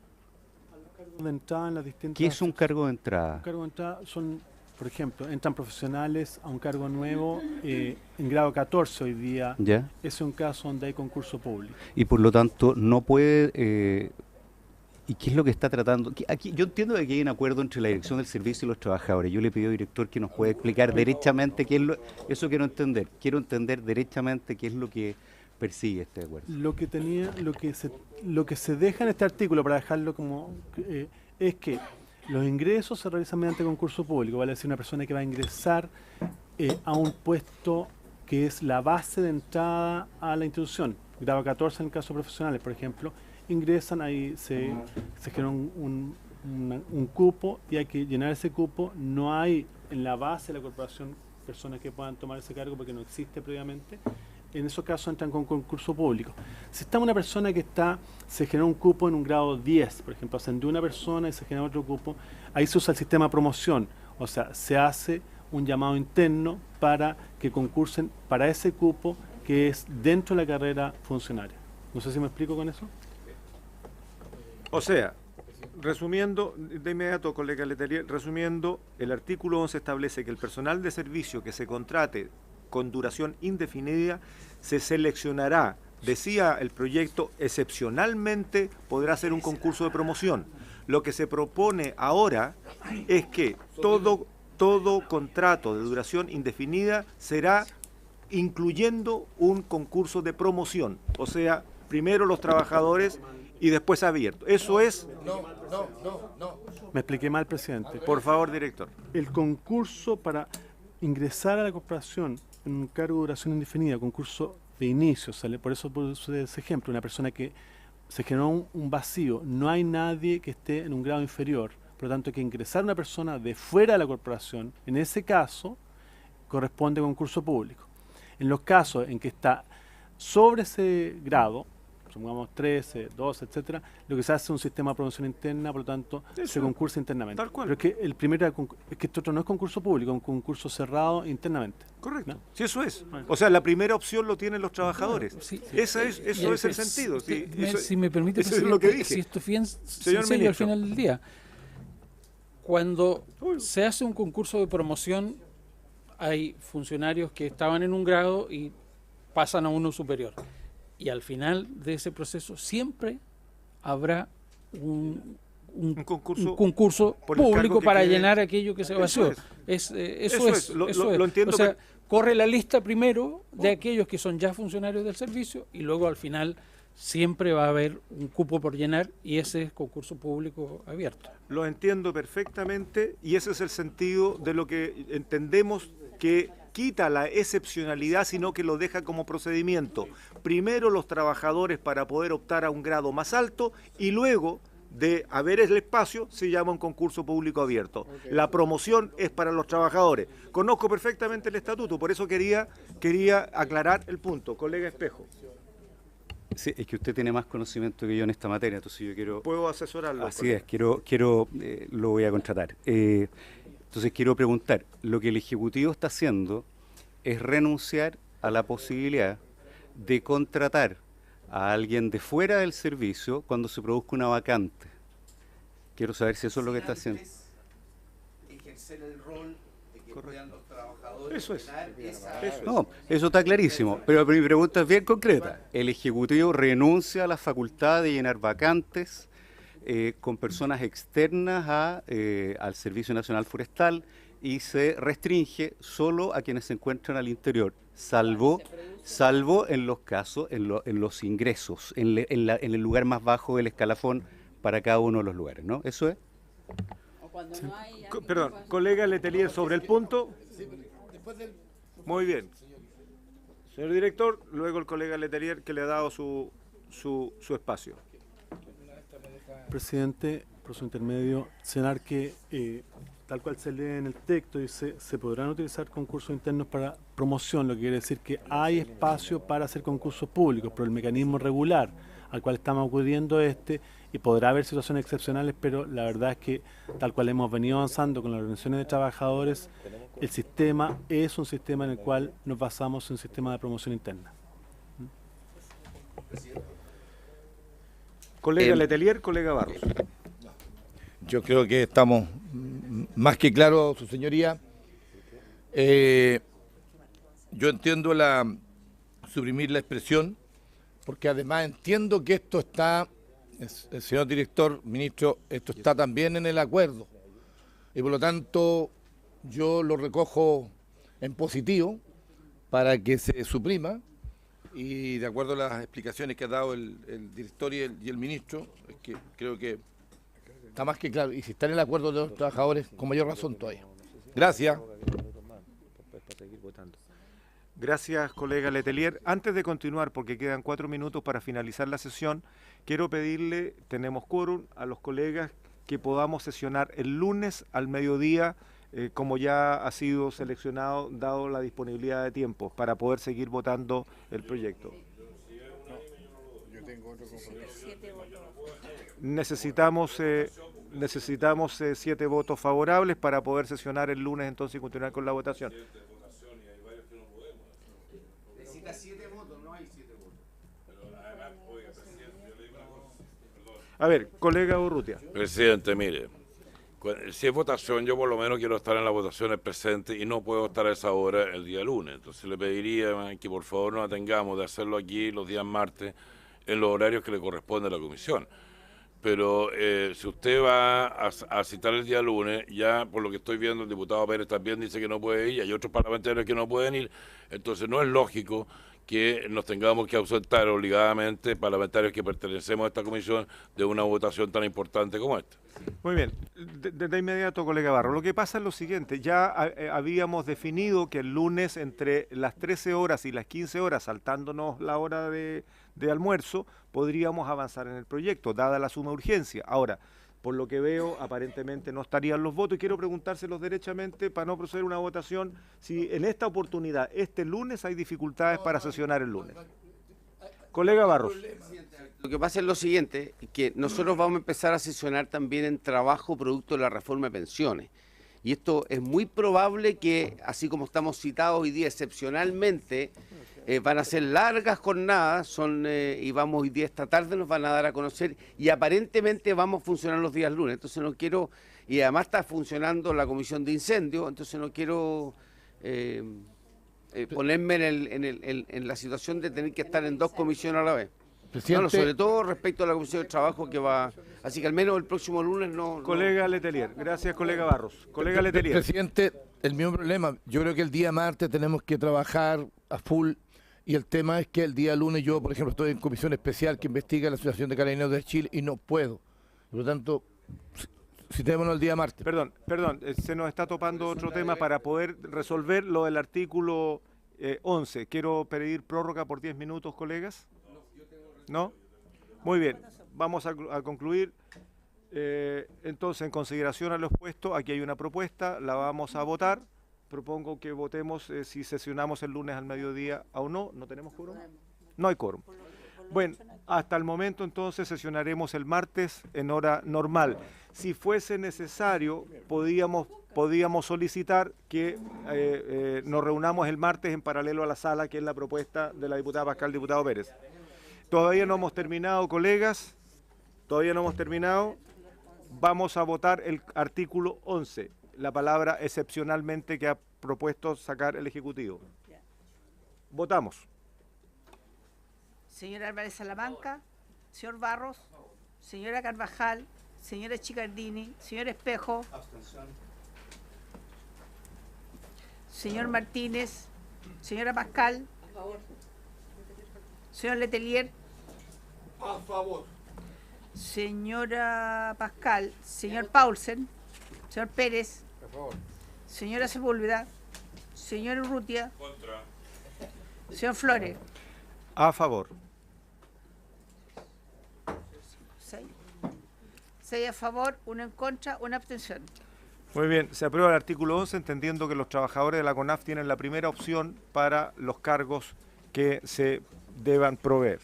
A los cargos de entrada en las distintas... ¿Qué es un cargo de entrada? Un cargo de entrada son, por ejemplo, entran profesionales a un cargo nuevo en grado 14 hoy día. ¿Ya? Ese es un caso donde hay concurso público. Y por lo tanto no puede... ¿Y qué es lo que está tratando? Aquí, yo entiendo que aquí hay un acuerdo entre la dirección del servicio y los trabajadores. Yo le pido al director que nos pueda explicar derechamente qué es lo... Eso quiero entender. Quiero entender derechamente qué es lo que persigue este acuerdo. Lo que se deja en este artículo, para dejarlo como... es que los ingresos se realizan mediante concurso público. Vale decir, una persona que va a ingresar a un puesto que es la base de entrada a la institución. Grado 14 en el caso de profesionales, por ejemplo. Ingresan, ahí se genera un cupo y hay que llenar ese cupo. No hay en la base de la corporación personas que puedan tomar ese cargo porque no existe previamente. En esos casos entran con concurso público. Si está una persona que se genera un cupo en un grado 10, por ejemplo, ascendió una persona y se genera otro cupo, ahí se usa el sistema de promoción. O sea, se hace un llamado interno para que concursen para ese cupo que es dentro de la carrera funcionaria. No sé si me explico con eso. O sea, resumiendo, de inmediato, colega Letelier, resumiendo, el artículo 11 establece que el personal de servicio que se contrate con duración indefinida se seleccionará, decía el proyecto, excepcionalmente podrá hacer un concurso de promoción. Lo que se propone ahora es que todo contrato de duración indefinida será incluyendo un concurso de promoción, o sea, primero los trabajadores y después abierto. Eso es... No. Me expliqué mal, presidente. Por favor, director. El concurso para ingresar a la corporación en un cargo de duración indefinida, concurso de inicio, ¿sale? Por eso puse ese ejemplo, una persona que se generó un vacío, no hay nadie que esté en un grado inferior, por lo tanto hay que ingresar a una persona de fuera de la corporación, en ese caso corresponde a concurso público. En los casos en que está sobre ese grado, supongamos 13, 12, etcétera, lo que se hace es un sistema de promoción interna, por lo tanto, se concursa internamente. Tal cual. Pero es que esto otro no es concurso público, es un concurso cerrado internamente. Correcto. ¿No? Sí, eso es. O sea, la primera opción lo tienen los trabajadores. Sí. Eso es el sentido. Sí, si me permite, eso es lo que dije. si esto es Señor sencillo al ministro. final del día. Cuando se hace un concurso de promoción, hay funcionarios que estaban en un grado y pasan a uno superior. Y al final de ese proceso siempre habrá un concurso público para llenar aquello que se vació. Eso es. Lo entiendo. O sea, corre la lista primero de aquellos que son ya funcionarios del servicio y luego al final siempre va a haber un cupo por llenar y ese es concurso público abierto. Lo entiendo perfectamente y ese es el sentido de lo que entendemos que quita la excepcionalidad, sino que lo deja como procedimiento. Primero los trabajadores para poder optar a un grado más alto y luego de haber el espacio se llama un concurso público abierto. La promoción es para los trabajadores. Conozco perfectamente el estatuto, por eso quería aclarar el punto. Colega Espejo. Sí, es que usted tiene más conocimiento que yo en esta materia, entonces yo quiero... Puedo asesorarlo. Así es, lo voy a contratar. Entonces quiero preguntar, lo que el Ejecutivo está haciendo es renunciar a la posibilidad de contratar a alguien de fuera del servicio cuando se produzca una vacante. Quiero saber si eso es lo que está haciendo. Ejercer el rol de que puedan los trabajadores. Eso es. No, eso está clarísimo, pero mi pregunta es bien concreta. El Ejecutivo renuncia a la facultad de llenar vacantes con personas externas al Servicio Nacional Forestal y se restringe solo a quienes se encuentran al interior, salvo en los casos, en los ingresos, en el lugar más bajo del escalafón para cada uno de los lugares, ¿no? ¿Eso es? Sí. Perdón, colega Letelier, sobre el punto. Muy bien. Señor director, luego el colega Letelier que le ha dado su espacio. Presidente, por su intermedio, señalar que tal cual se lee en el texto, dice, se podrán utilizar concursos internos para promoción, lo que quiere decir que hay espacio para hacer concursos públicos, pero el mecanismo regular al cual estamos acudiendo y podrá haber situaciones excepcionales, pero la verdad es que tal cual hemos venido avanzando con las organizaciones de trabajadores, el sistema es un sistema en el cual nos basamos en un sistema de promoción interna. Colega Letelier, colega Barros. Yo creo que estamos más que claros, su señoría. Yo entiendo suprimir la expresión, porque además entiendo que esto está, el señor director, ministro, esto está también en el acuerdo. Y por lo tanto, yo lo recojo en positivo para que se suprima. Y de acuerdo a las explicaciones que ha dado el director y el ministro, es que creo que está más que claro. Y si está en el acuerdo de los trabajadores, con mayor razón todavía. Gracias. Gracias, colega Letelier. Antes de continuar, porque quedan 4 minutos para finalizar la sesión, quiero pedirle, tenemos quórum, a los colegas que podamos sesionar el lunes al mediodía, como ya ha sido seleccionado, dado la disponibilidad de tiempo, para poder seguir votando el proyecto. Necesitamos 7 votos favorables para poder sesionar el lunes entonces y continuar con la votación. Necesita 7 votos, no hay 7 votos. A ver, colega Urrutia. Presidente, mire, si es votación, yo por lo menos quiero estar en las votaciones presentes y no puedo estar a esa hora el día lunes. Entonces le pediría que por favor nos atengamos de hacerlo aquí los días martes en los horarios que le corresponde a la comisión. Pero si usted va a citar el día lunes, ya por lo que estoy viendo el diputado Pérez también dice que no puede ir, y hay otros parlamentarios que no pueden ir, entonces no es lógico que nos tengamos que ausentar obligadamente parlamentarios que pertenecemos a esta comisión de una votación tan importante como esta. Muy bien, de inmediato, colega Barro. Lo que pasa es lo siguiente, ya habíamos definido que el lunes entre las 13 horas y las 15 horas, saltándonos la hora de almuerzo, podríamos avanzar en el proyecto, dada la suma urgencia. Ahora, por lo que veo, aparentemente no estarían los votos y quiero preguntárselos derechamente para no proceder a una votación, si en esta oportunidad, este lunes, hay dificultades para sesionar el lunes. Colega Barros. Lo que pasa es lo siguiente, que nosotros vamos a empezar a sesionar también en trabajo producto de la reforma de pensiones. Y esto es muy probable que, así como estamos citados hoy día excepcionalmente, van a ser largas jornadas, y vamos hoy día esta tarde nos van a dar a conocer y aparentemente vamos a funcionar los días lunes. Entonces no quiero, y además está funcionando la comisión de incendios, entonces no quiero ponerme en la situación de tener que estar en dos comisiones a la vez. No, sobre todo respecto a la comisión de trabajo que va, así que al menos el próximo lunes no. Colega Letelier, gracias colega Barros. Colega Letelier. Presidente, el mismo problema, yo creo que el día martes tenemos que trabajar a full y el tema es que el día lunes yo, por ejemplo, estoy en comisión especial que investiga la situación de Carabineros de Chile y no puedo. Por lo tanto, citémonos el día martes. Perdón, se nos está topando otro tema para poder resolver lo del artículo 11. Quiero pedir prórroga por 10 minutos, colegas. ¿No? Muy bien, vamos a concluir. Entonces, en consideración a lo expuesto, aquí hay una propuesta, la vamos a votar. Propongo que votemos si sesionamos el lunes al mediodía o no. ¿No tenemos quórum? No hay quórum. Bueno, hasta el momento entonces sesionaremos el martes en hora normal. Si fuese necesario, podíamos solicitar que nos reunamos el martes en paralelo a la sala, que es la propuesta de la diputada Pascal, diputado Pérez. Todavía no hemos terminado, colegas, todavía no hemos terminado. Vamos a votar el artículo 11, la palabra excepcionalmente que ha propuesto sacar el Ejecutivo. Votamos. Señor Álvarez Salamanca, señor Barros, señora Carvajal, señora Chicardini, señor Espejo, señor Martínez, señora Pascal, señor Letelier, a favor. Señora Pascal, señor Paulsen, señor Pérez, A favor. señora Sepúlveda, señor Urrutia, Contra. señor Flores. A favor. 6 a favor, 1 en contra, 1 abstención. Muy bien, se aprueba el artículo 11, entendiendo que los trabajadores de la CONAF tienen la primera opción para los cargos que se deban proveer.